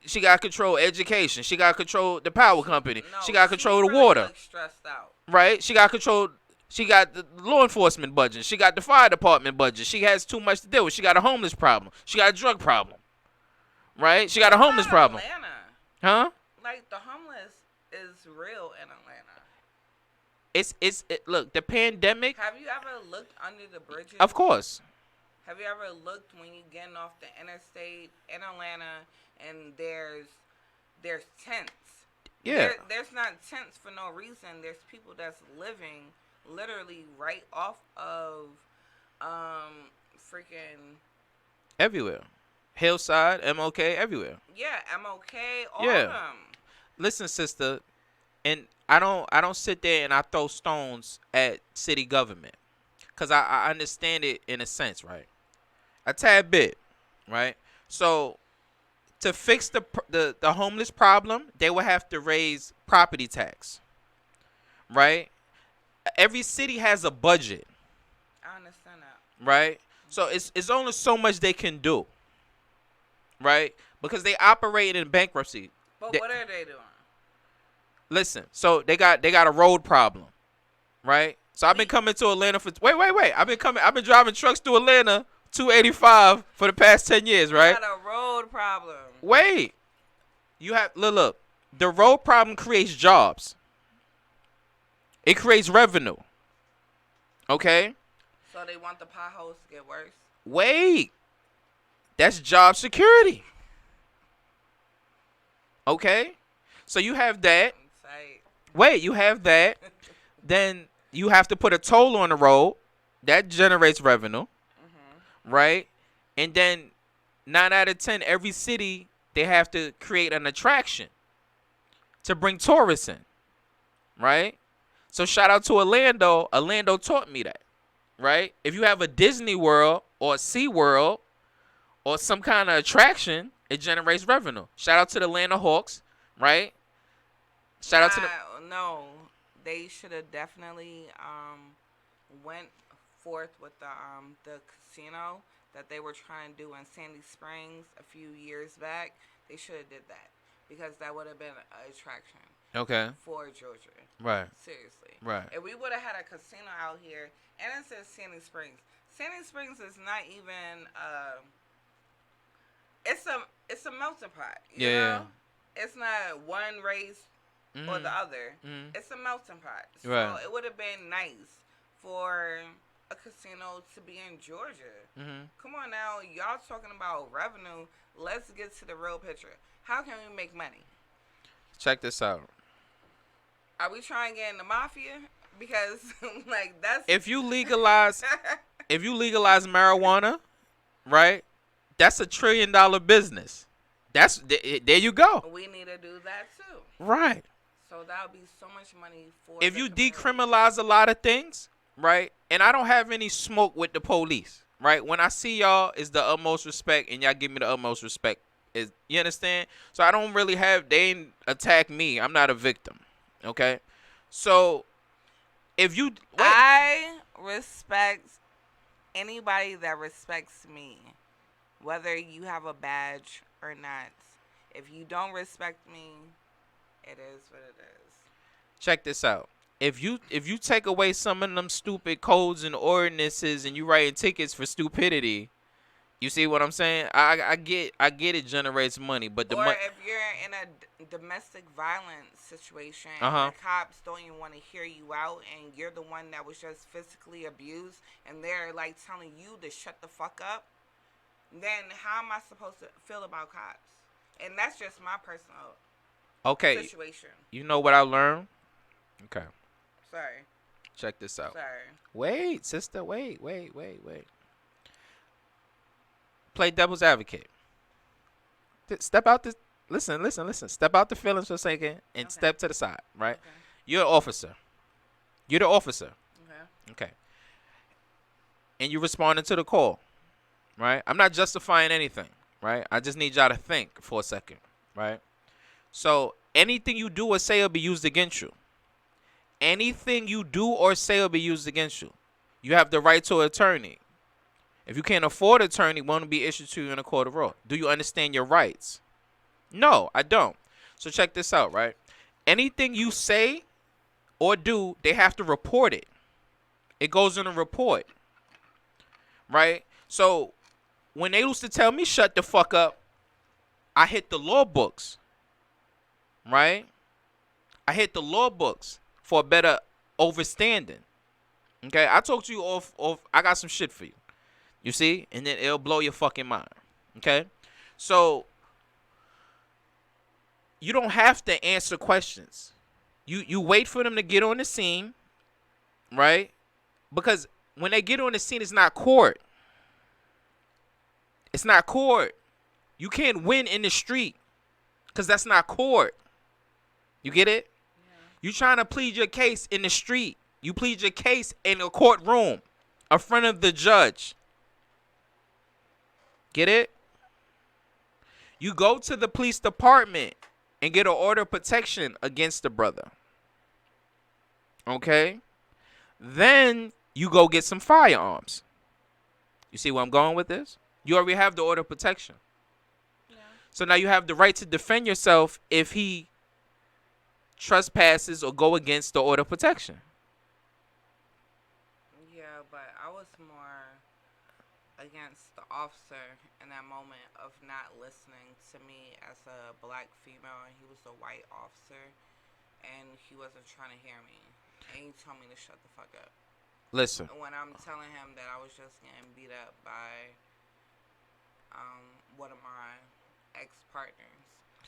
She got control education. She got control the power company. No, She got control the really water. looks stressed out. Right? She got control. She got the law enforcement budget. She got the fire department budget. She has too much to deal with. She got a homeless problem. She got a drug problem. Right? She got a homeless problem. Atlanta. Huh? Like the homeless is real in Atlanta. Look, the pandemic. Have you ever looked under the bridges? Of course. Have you ever looked when you getting off the interstate in Atlanta and there's tents? Yeah. There's not tents for no reason. There's people that's living literally right off of freaking everywhere. Hillside, MOK, everywhere. Yeah, MOK, all of them. Listen, sister, and I don't sit there and I throw stones at city government, cause I understand it in a sense, right? A tad bit, right? So to fix the homeless problem, they will have to raise property tax, right? Every city has a budget. I understand that. Right? So it's only so much they can do. Right? Because they operate in bankruptcy. But what are they doing? Listen, so they got a road problem. Right? So I've been coming to Atlanta for wait. I've been driving trucks through Atlanta 285 for the past 10 years, right? You got a road problem. Wait. You have look. The road problem creates jobs. It creates revenue. Okay? So they want the potholes to get worse? Wait. That's job security. Okay? So you have that. Wait, you have that. Then you have to put a toll on the road. That generates revenue. Mm-hmm. Right? And then 9 out of 10, every city, they have to create an attraction to bring tourists in. Right? So shout out to Orlando. Orlando taught me that, right? If you have a Disney World or a Sea World or some kind of attraction, it generates revenue. Shout out to the Atlanta Hawks, right? Shout out to the... No, they should have definitely went forth with the casino that they were trying to do in Sandy Springs a few years back. They should have did that because that would have been an attraction. Okay. For Georgia. Right. Seriously. Right. If we would have had a casino out here, and it says Sandy Springs. Sandy Springs is not even it's a melting pot. You know? It's not one race or the other. Mm-hmm. It's a melting pot. So it would have been nice for a casino to be in Georgia. Mm-hmm. Come on now, y'all talking about revenue. Let's get to the real picture. How can we make money? Check this out. Are we trying to get in the mafia? Because like that's if you legalize marijuana, right? That's $1 trillion business. That's there you go. We need to do that too. Right. So that would be so much money for. If you decriminalize a lot of things, right? And I don't have any smoke with the police, right? When I see y'all, it's the utmost respect, and y'all give me the utmost respect. You understand? So I don't really have. They ain't attack me. I'm not a victim. Okay, so if you, I respect anybody that respects me, whether you have a badge or not. If you don't respect me, it is what it is. Check this out. If you take away some of them stupid codes and ordinances and you writing tickets for stupidity, you see what I'm saying? I get it generates money, but or if you're in a domestic violence situation, and the cops don't even want to hear you out, and you're the one that was just physically abused, and they're like telling you to shut the fuck up, then how am I supposed to feel about cops? And that's just my personal situation. You know what I learned? Okay. Sorry. Check this out. Sorry. Wait, sister. Wait. Play devil's advocate. Step out this. Listen. Step out the feelings for a second and step to the side, right? Okay. You're an officer. You're the officer. Okay. And you're responding to the call, right? I'm not justifying anything, right? I just need y'all to think for a second, right? So anything you do or say will be used against you. Anything you do or say will be used against you. You have the right to an attorney. If you can't afford an attorney, one will be issued to you in a court of law. Do you understand your rights? No, I don't. So check this out, right? Anything you say or do, they have to report it. It goes in a report, right? So when they used to tell me shut the fuck up, I hit the law books, right? I hit the law books for a better overstanding. Okay, I talk to you off. I got some shit for you. You see, and then it'll blow your fucking mind. Okay, so you don't have to answer questions. You wait for them to get on the scene, right? Because when they get on the scene, it's not court. It's not court. You can't win in the street because that's not court. You get it? You trying to plead your case in the street. You plead your case in a courtroom in front of the judge. Get it? You go to the police department and get an order of protection against the brother. Okay? Then you go get some firearms. You see where I'm going with this? You already have the order of protection. Yeah. So now you have the right to defend yourself if he trespasses or go against the order of protection. Yeah, but I was more against the officer in that moment of not listening to me as a black female, and he was a white officer, and he wasn't trying to hear me, and he told me to shut the fuck up. Listen. When I'm telling him that I was just getting beat up by one of my ex-partners.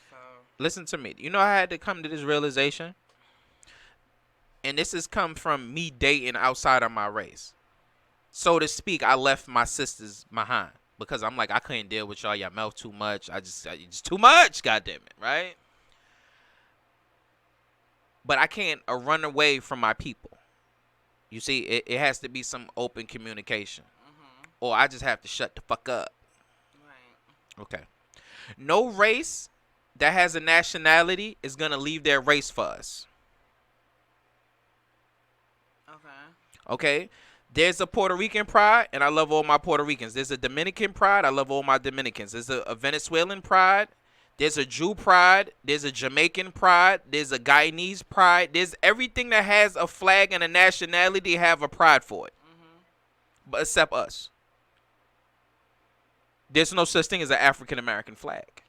So listen to me. You know, I had to come to this realization, and this has come from me dating outside of my race. So to speak, I left my sisters behind because I'm like, I couldn't deal with y'all. Y'all mouth too much. It's too much. Goddamn it, right? But I can't run away from my people. You see, it has to be some open communication, or I just have to shut the fuck up. Right. Okay. No race that has a nationality is gonna leave their race for us. Okay. There's a Puerto Rican pride, and I love all my Puerto Ricans. There's a Dominican pride. I love all my Dominicans. There's a Venezuelan pride. There's a Jew pride. There's a Jamaican pride. There's a Guyanese pride. There's everything that has a flag and a nationality have a pride for it. But except us. There's no such thing as an African American flag.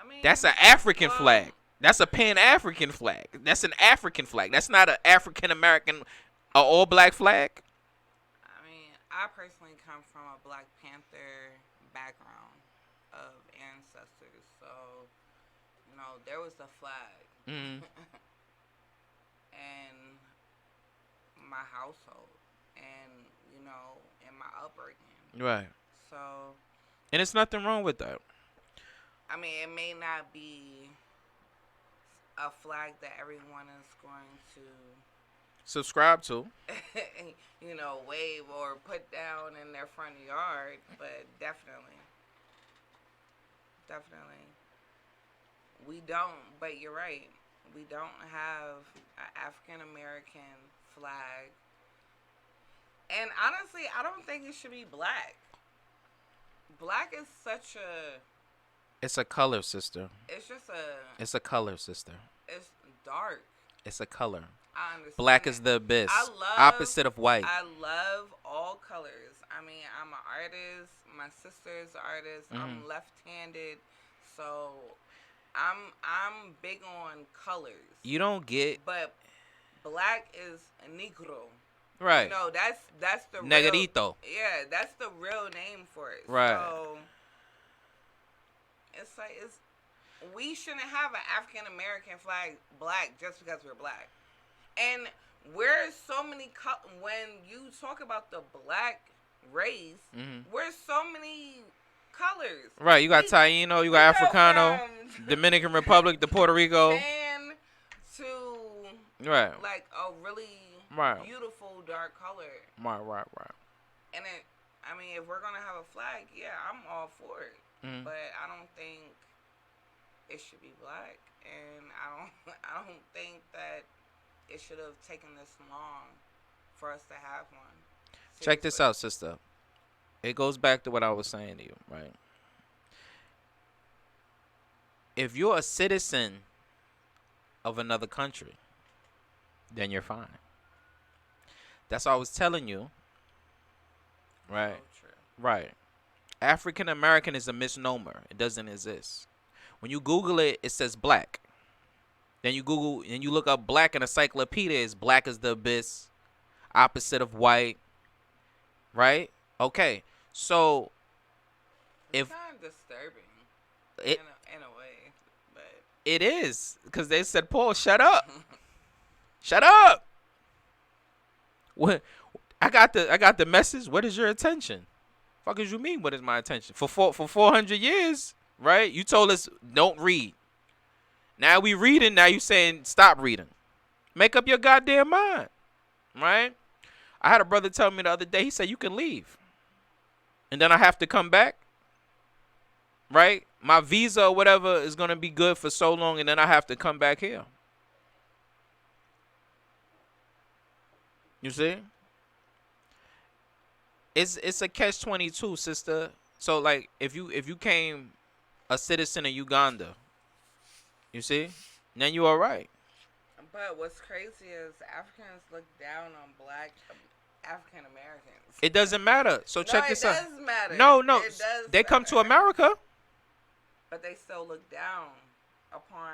I mean, that's an African flag. That's a Pan-African flag. That's an African flag. That's not an African American, all black flag. I mean, I personally come from a Black Panther background of ancestors, so you know there was a flag in my household, and you know in my upbringing. Right. So. And there's nothing wrong with that. I mean, it may not be a flag that everyone is going to subscribe to, you know, wave or put down in their front yard, but definitely, we don't. But you're right, we don't have an African American flag, and honestly, I don't think it should be black. Black is such a. It's a color, sister. It's just a. It's a color, sister. It's dark. It's a color. I understand. Black is the abyss. Opposite of white. I love all colors. I mean, I'm an artist. My sister's an artist. I'm left-handed, so I'm big on colors. You don't get. But black is negro. Right. You know, that's the negrito. Yeah, that's the real name for it. Right. So it's like we shouldn't have an African American flag black just because we're black. And we're so many when you talk about the black race, we're so many colors. Right. You got Taino, you got Africano, Dominican Republic, the Puerto Rico. And to right. like a really beautiful dark color. Right. And I mean, if we're gonna have a flag, yeah, I'm all for it. But I don't think it should be black, and I don't think that it should have taken this long for us to have one. Seriously. Check this out, sister. It goes back to what I was saying to you, right? If you're a citizen of another country, then you're fine. That's what I was telling you. Right. So true. Right. African American is a misnomer. It doesn't exist. When you Google it, it says black. Then you Google and you look up black in encyclopedia. Is black as the abyss, opposite of white. Right. Okay. So It's if kind of disturbing it in a way, but it is because they said, Paul, shut up, shut up. What? I got the message. What is your attention? Fuck as you mean? What is my attention? For 400 years, right? You told us don't read. Now we reading. Now you saying stop reading. Make up your goddamn mind, right? I had a brother tell me the other day. He said you can leave, and then I have to come back, right? My visa or whatever is gonna be good for so long, and then I have to come back here. You see? It's a catch-22, sister. So like if you came a citizen of Uganda, you see, then you all right. but what's crazy is Africans look down on black African Americans. It doesn't matter. So No, check it this out. does matter. No, no, It does they come to matter. America. But they still look down upon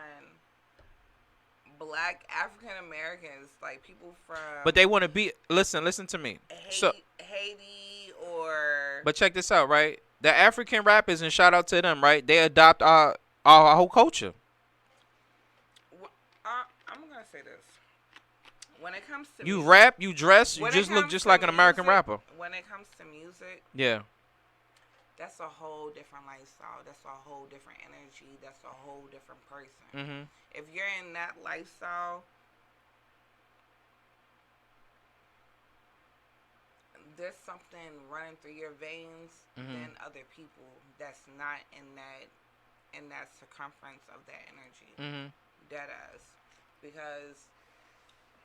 black African Americans, like people from But they want to be. Listen to me. So, Haiti or. but check this out, right? The African rappers, and shout out to them, right? They adopt our whole culture. I'm gonna say this. When it comes to You music, rap, you dress, you when it just look comes just to like an American music- rapper. When it comes to music, Yeah. that's a whole different lifestyle. That's a whole different energy. That's a whole different person. Mhm. If you're in that lifestyle, there's something running through your veins than other people that's not in that circumference of that energy. Mhm. Dead ass. Because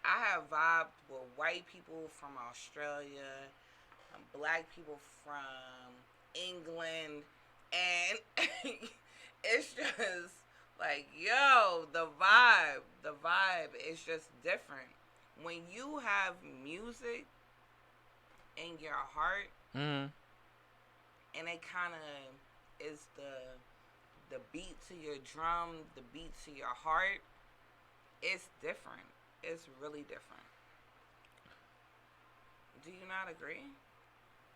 I have vibed with white people from Australia, black people from England, and it's just like, yo, the vibe is just different. When you have music in your heart, Mhm. and it kind of is the beat to your drum, the beat to your heart, it's different. It's really different. Do you not agree?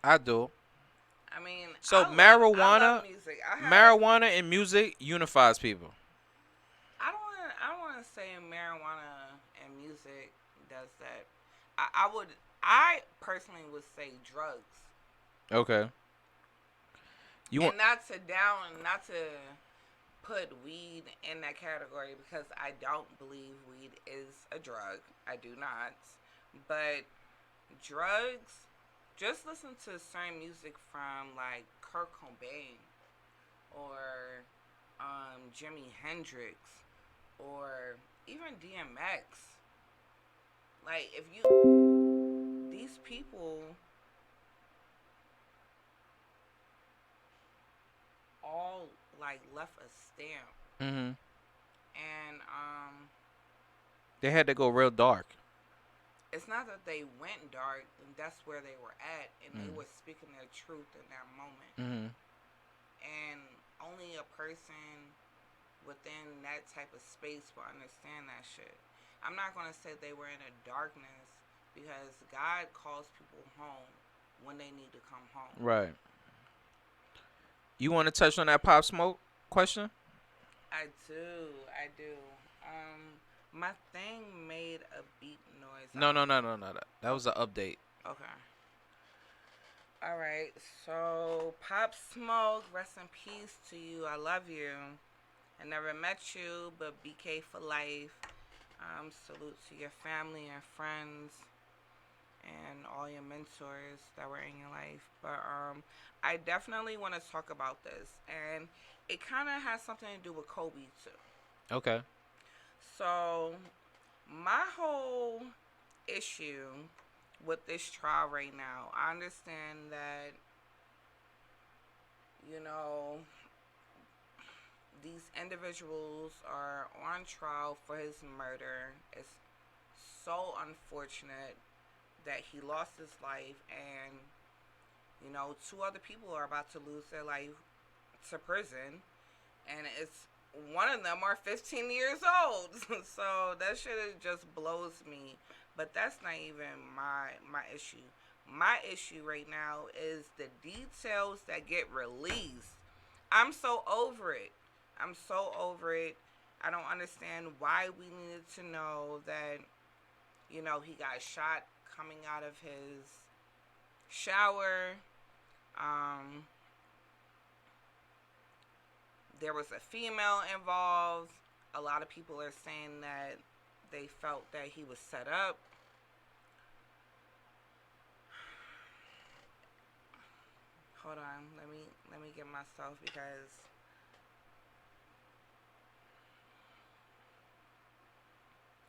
I do. I mean, So I marijuana, love music. marijuana and music unifies people. I don't want to say marijuana and music does that. I personally would say drugs. Okay. You want? And not to put weed in that category because I don't believe weed is a drug. I do not. But drugs, just listen to certain music from like Kurt Cobain or Jimi Hendrix or even DMX. Like if you these people all like left a stamp. Mhm. And They had to go real dark. it's not that they went dark, that's where they were at, and they were speaking their truth in that moment. Mhm. And only a person within that type of space will understand that shit. I'm not going to say they were in a darkness because God calls people home when they need to come home. Right. You want to touch on that Pop Smoke question? I do. My thing made a beep noise. No. That was an update. Okay. All right. So, Pop Smoke, rest in peace to you. I love you. I never met you, but BK for life. Salute to your family and friends and all your mentors that were in your life. But I definitely want to talk about this, and it kind of has something to do with Kobe too. Okay. So, my whole issue with this trial right now, I understand that, you know, these individuals are on trial for his murder. It's so unfortunate that he lost his life, and two other people are about to lose their life to prison, and it's one of them are 15 years old. So that shit just blows me. But that's not even my issue. My issue right now is the details that get released. I'm so over it. I'm so over it. I don't understand why we needed to know that, he got shot coming out of his shower. Um, there was a female involved. A lot of people are saying that they felt that he was set up. Hold on, let me get myself, because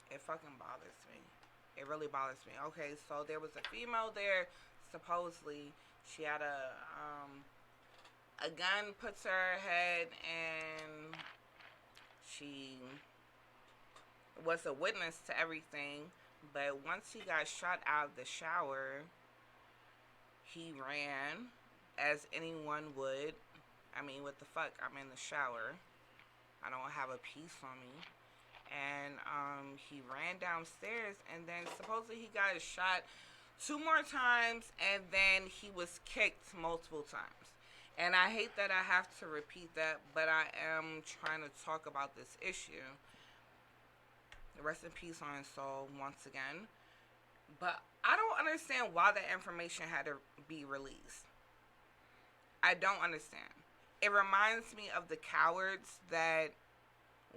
it fucking bothers me. It really bothers me. Okay, so there was a female there. Supposedly, she had a gun put to her head, and she was a witness to everything. But once he got shot out of the shower, he ran, as anyone would. I mean, what the fuck? I'm in the shower. I don't have a piece on me. And he ran downstairs, and then supposedly he got shot 2 more times, and then he was kicked multiple times. And I hate that I have to repeat that, but I am trying to talk about this issue. Rest in peace on his soul once again. But I don't understand why that information had to be released. I don't understand. It reminds me of the cowards that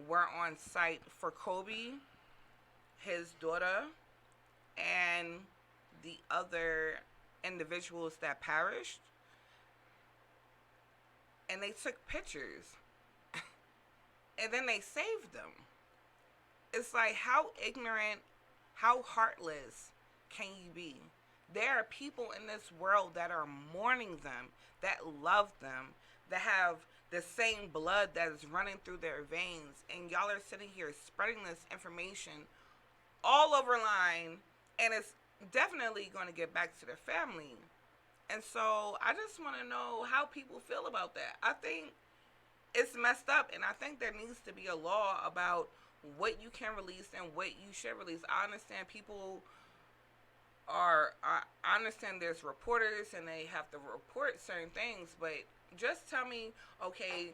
were on site for Kobe, his daughter, and the other individuals that perished. And they took pictures. And then they saved them. It's like, how ignorant, how heartless can you be? There are people in this world that are mourning them, that love them, that have the same blood that is running through their veins, and y'all are sitting here spreading this information all over line, and it's definitely going to get back to their family. And so I just want to know how people feel about that. I think it's messed up, and I think there needs to be a law about what you can release and what you should release. I understand people I understand there's reporters and they have to report certain things, but just tell me, okay,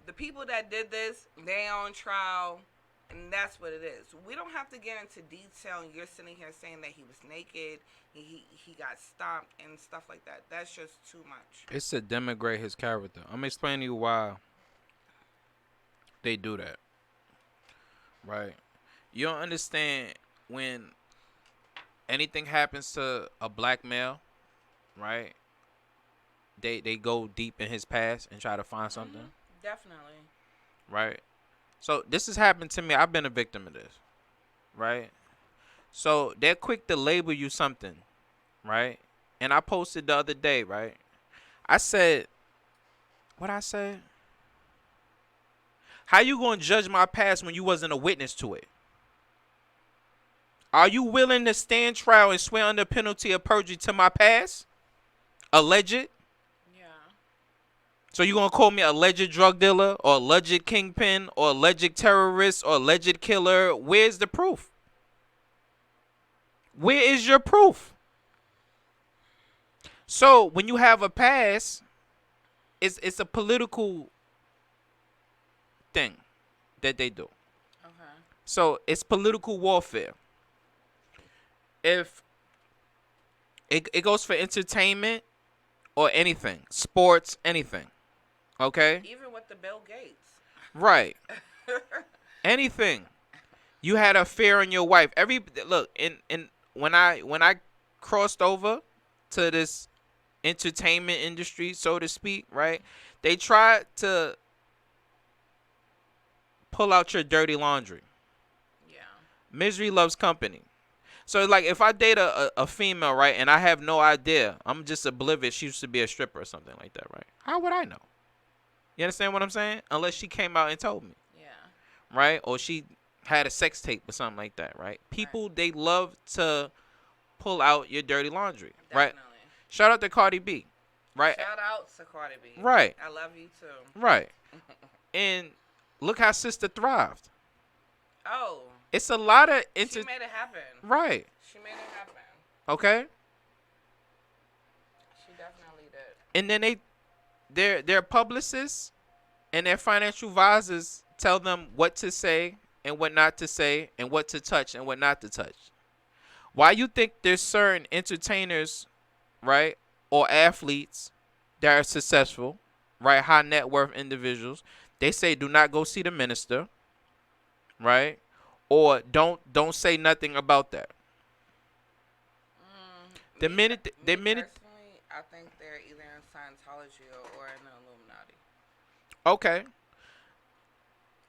the people that did this, they on trial, and that's what it is. We don't have to get into detail, and you're sitting here saying that he was naked, he got stomped and stuff like that. That's just too much. It's to denigrate his character. I'm explaining to you why they do that. Right? You don't understand when anything happens to a black male, right? They go deep in his past and try to find something. Mm-hmm. Definitely. Right? So this has happened to me. I've been a victim of this. Right? So they're quick to label you something. Right? And I posted the other day, right? I said, what I said? How you gonna judge my past when you wasn't a witness to it? Are you willing to stand trial and swear under penalty of perjury to my past? Alleged? Yeah. So you gonna call me alleged drug dealer or alleged kingpin or alleged terrorist or alleged killer? Where's the proof? Where is your proof? So when you have a past, it's a political thing that they do. Okay. So it's political warfare. If it goes for entertainment or anything, sports, anything. Okay? Even with the Bill Gates. Right. Anything. You had an affair on your wife. Look, when I crossed over to this entertainment industry, so to speak, right? They tried to pull out your dirty laundry. Yeah. Misery loves company. So, like, if I date a female, right, and I have no idea, I'm just oblivious she used to be a stripper or something like that, right? How would I know? You understand what I'm saying? Unless she came out and told me, Yeah. right? Or she had a sex tape or something like that, right? Right. People, they love to pull out your dirty laundry, right? Definitely. Shout out to Cardi B, right? Shout out to Cardi B. Right, I love you too. right. And look how Sister thrived. Oh, It's a lot of she made it happen. right. She made it happen. Okay. She definitely did. And then their publicists and their financial advisors tell them what to say and what not to say and what to touch and what not to touch. Why you think there's certain entertainers, right, or athletes that are successful, right, high net worth individuals, they say do not go see the minister, right, or don't say nothing about that. The minute Me personally, I think they're either in Scientology or in the Illuminati. okay,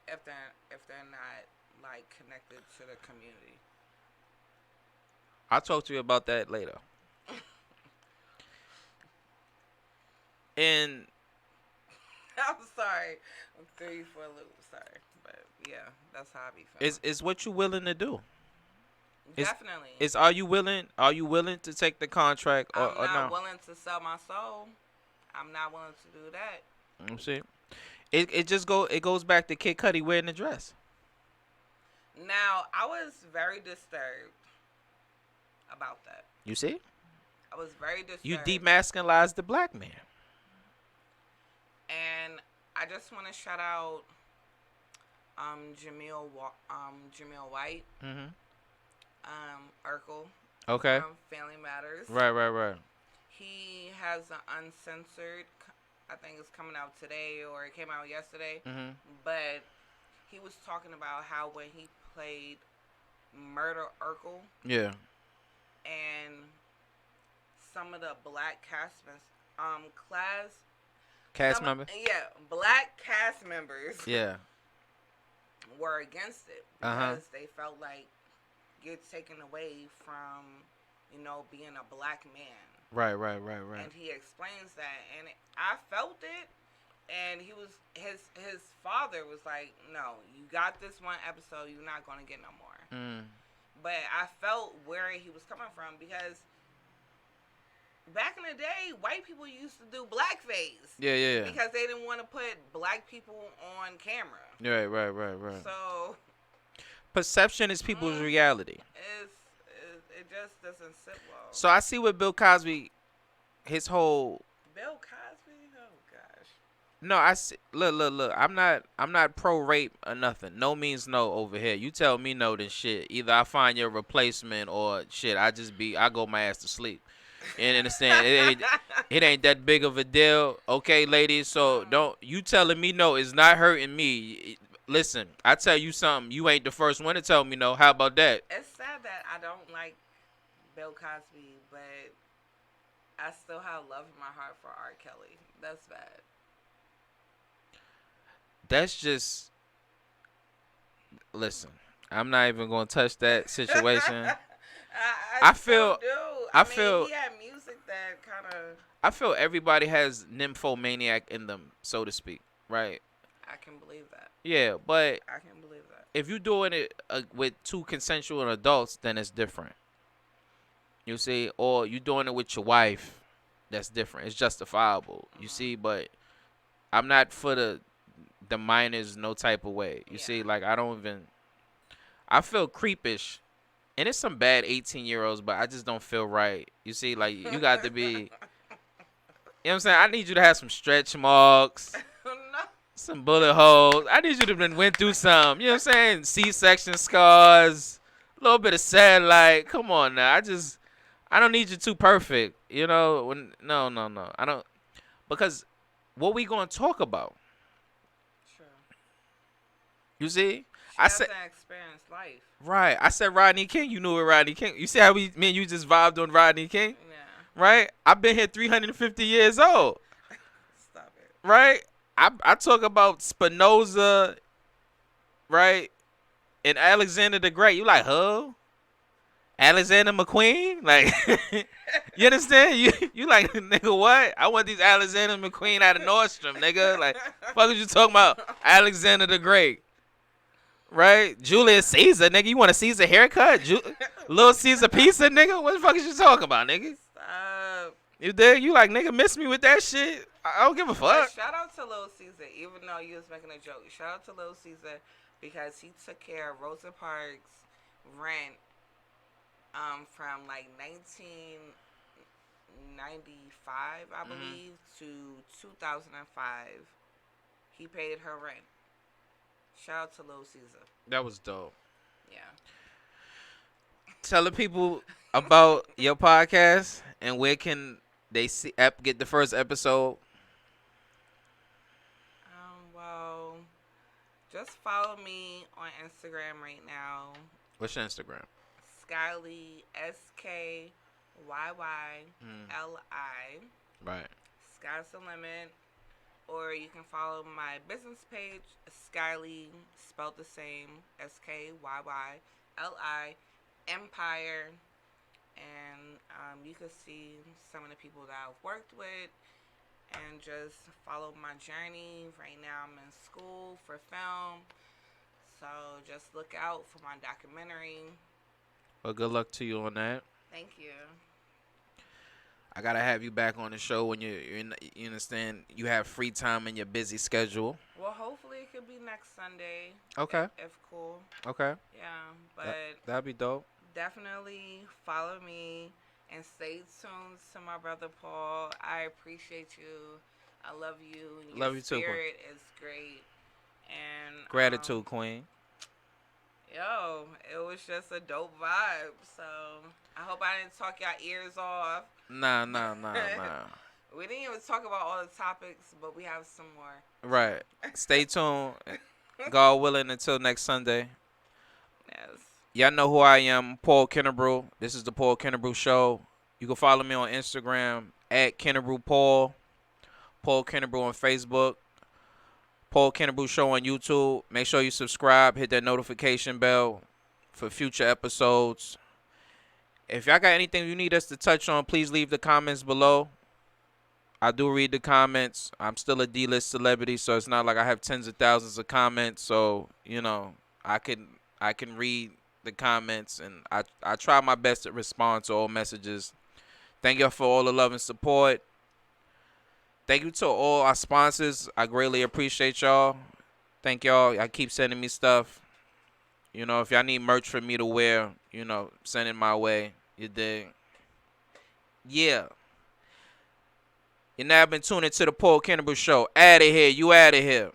If they're not like connected to the community. I'll talk to you about that later. And I'm sorry. I'm threw you for a loop. Sorry, but yeah, that's how I be feeling. it's what you willing to do. Definitely. Is are you willing? Are you willing to take the contract or I'm not no? willing to sell my soul. I'm not willing to do that. You see, it goes back to Kid Cudi wearing the dress. Now, I was very disturbed about that. You see, I was very disturbed. you demasculinize the black man. And I just want to shout out Jamil White, Mhm. Urkel Okay. from Family Matters. Right. He has an uncensored, I think it's coming out today or it came out yesterday, Mhm. but he was talking about how when he played Murder Urkel Yeah. and some of the black cast Member. black cast members Yeah. were against it because they felt like you're taken away from, being a black man. Right. And he explains that, and I felt it. And his father was like, "No, you got this one episode. You're not gonna get no more." But I felt where he was coming from because back in the day, white people used to do blackface. Yeah. Because they didn't want to put black people on camera. Right. So Perception is people's reality. it just doesn't sit well. So I see with Bill Cosby, his whole. Bill Cosby? Oh gosh. No, I see. Look. I'm not pro rape or nothing. No means no over here. You tell me no, then shit. Either I find your replacement or shit. I go my ass to sleep. And understand it ain't that big of a deal, okay, ladies. So don't you telling me no is not hurting me. Listen, I tell you something. You ain't the first one to tell me no. How about that? It's sad that I don't like Bill Cosby, but I still have love in my heart for R. Kelly. That's bad. That's just. Listen, I'm not even gonna touch that situation. I feel. Do. I mean, feel. he had music that kind of. I feel everybody has nymphomaniac in them, so to speak, right? I can believe that. Yeah, but I can believe that. if you're doing it with two consensual adults, then it's different. You see, or you doing it with your wife, that's different. It's justifiable. You see, but I'm not for the minors no type of way. You see, like I feel creepish. And it's some bad 18-year-olds, but I just don't feel right. You see, like you got to be, you know what I'm saying? I need you to have some stretch marks, No. some bullet holes. I need you to have went through some, you know what I'm saying? C-section scars, a little bit of satellite. Come on now. I don't need you too perfect. You know, no. I don't, because what we going to talk about? True. You see? She hasn't experienced life. Right. I said Rodney King. You knew it, Rodney King. You see how me and you just vibed on Rodney King? Yeah. Right? I've been here 350 years old. Stop it. Right? I talk about Spinoza, right? And Alexander the Great. You like, huh? Alexander McQueen? Like, you understand? You like, nigga, what? I want these Alexander McQueen out of Nordstrom, nigga. Like, fuck is you talking about? Alexander the Great. Right? Julius Caesar, nigga. You want a Caesar haircut? Little Caesar pizza, nigga? What the fuck is you talking about, nigga? Stop. You dig? You like, nigga, miss me with that shit? I don't give a But fuck. shout out to Lil Caesar, even though you was making a joke. Shout out to Lil Caesar because he took care of Rosa Parks' rent from like 1995, I believe, to 2005. He paid her rent. Shout out to Lil Caesar. That was dope. Yeah. Tell the people about your podcast and where can they get the first episode. Well, just follow me on Instagram right now. What's your Instagram? Skyyli, SKYYLI. Right. Sky's the limit. Or you can follow my business page, Skyyli, spelled the same, SKYYLI, Empire. And you can see some of the people that I've worked with and just follow my journey. Right now I'm in school for film. So just look out for my documentary. Well, good luck to you on that. Thank you. I gotta have you back on the show when you understand you have free time in your busy schedule. Well, hopefully it could be next Sunday. Okay. If cool. Okay. Yeah, but that'd be dope. Definitely follow me and stay tuned to my brother Paul. I appreciate you. I love you. Love you too, Queen. Your spirit is great. And Gratitude, Queen. Yo, it was just a dope vibe. So I hope I didn't talk y'all ears off. Nah. We didn't even talk about all the topics, but we have some more. Right. Stay tuned. God willing, until next Sunday. Yes. Y'all know who I am, Paul Kinebrew. This is the Paul Kinebrew Show. You can follow me on Instagram at Kinebrew Paul. Paul Kinebrew on Facebook. Paul Kinebrew Show on YouTube. Make sure you subscribe. Hit that notification bell for future episodes. If y'all got anything you need us to touch on, please leave the comments below. I do read the comments. I'm still a D-list celebrity, so it's not like I have tens of thousands of comments. So, I can read the comments, and I try my best to respond to all messages. Thank y'all for all the love and support. Thank you to all our sponsors. I greatly appreciate y'all. Thank y'all. Y'all keep sending me stuff. If y'all need merch for me to wear, send it my way. You dig? Yeah. You now been tuning to the Paul Kinebrew Show. Out of here. You out of here.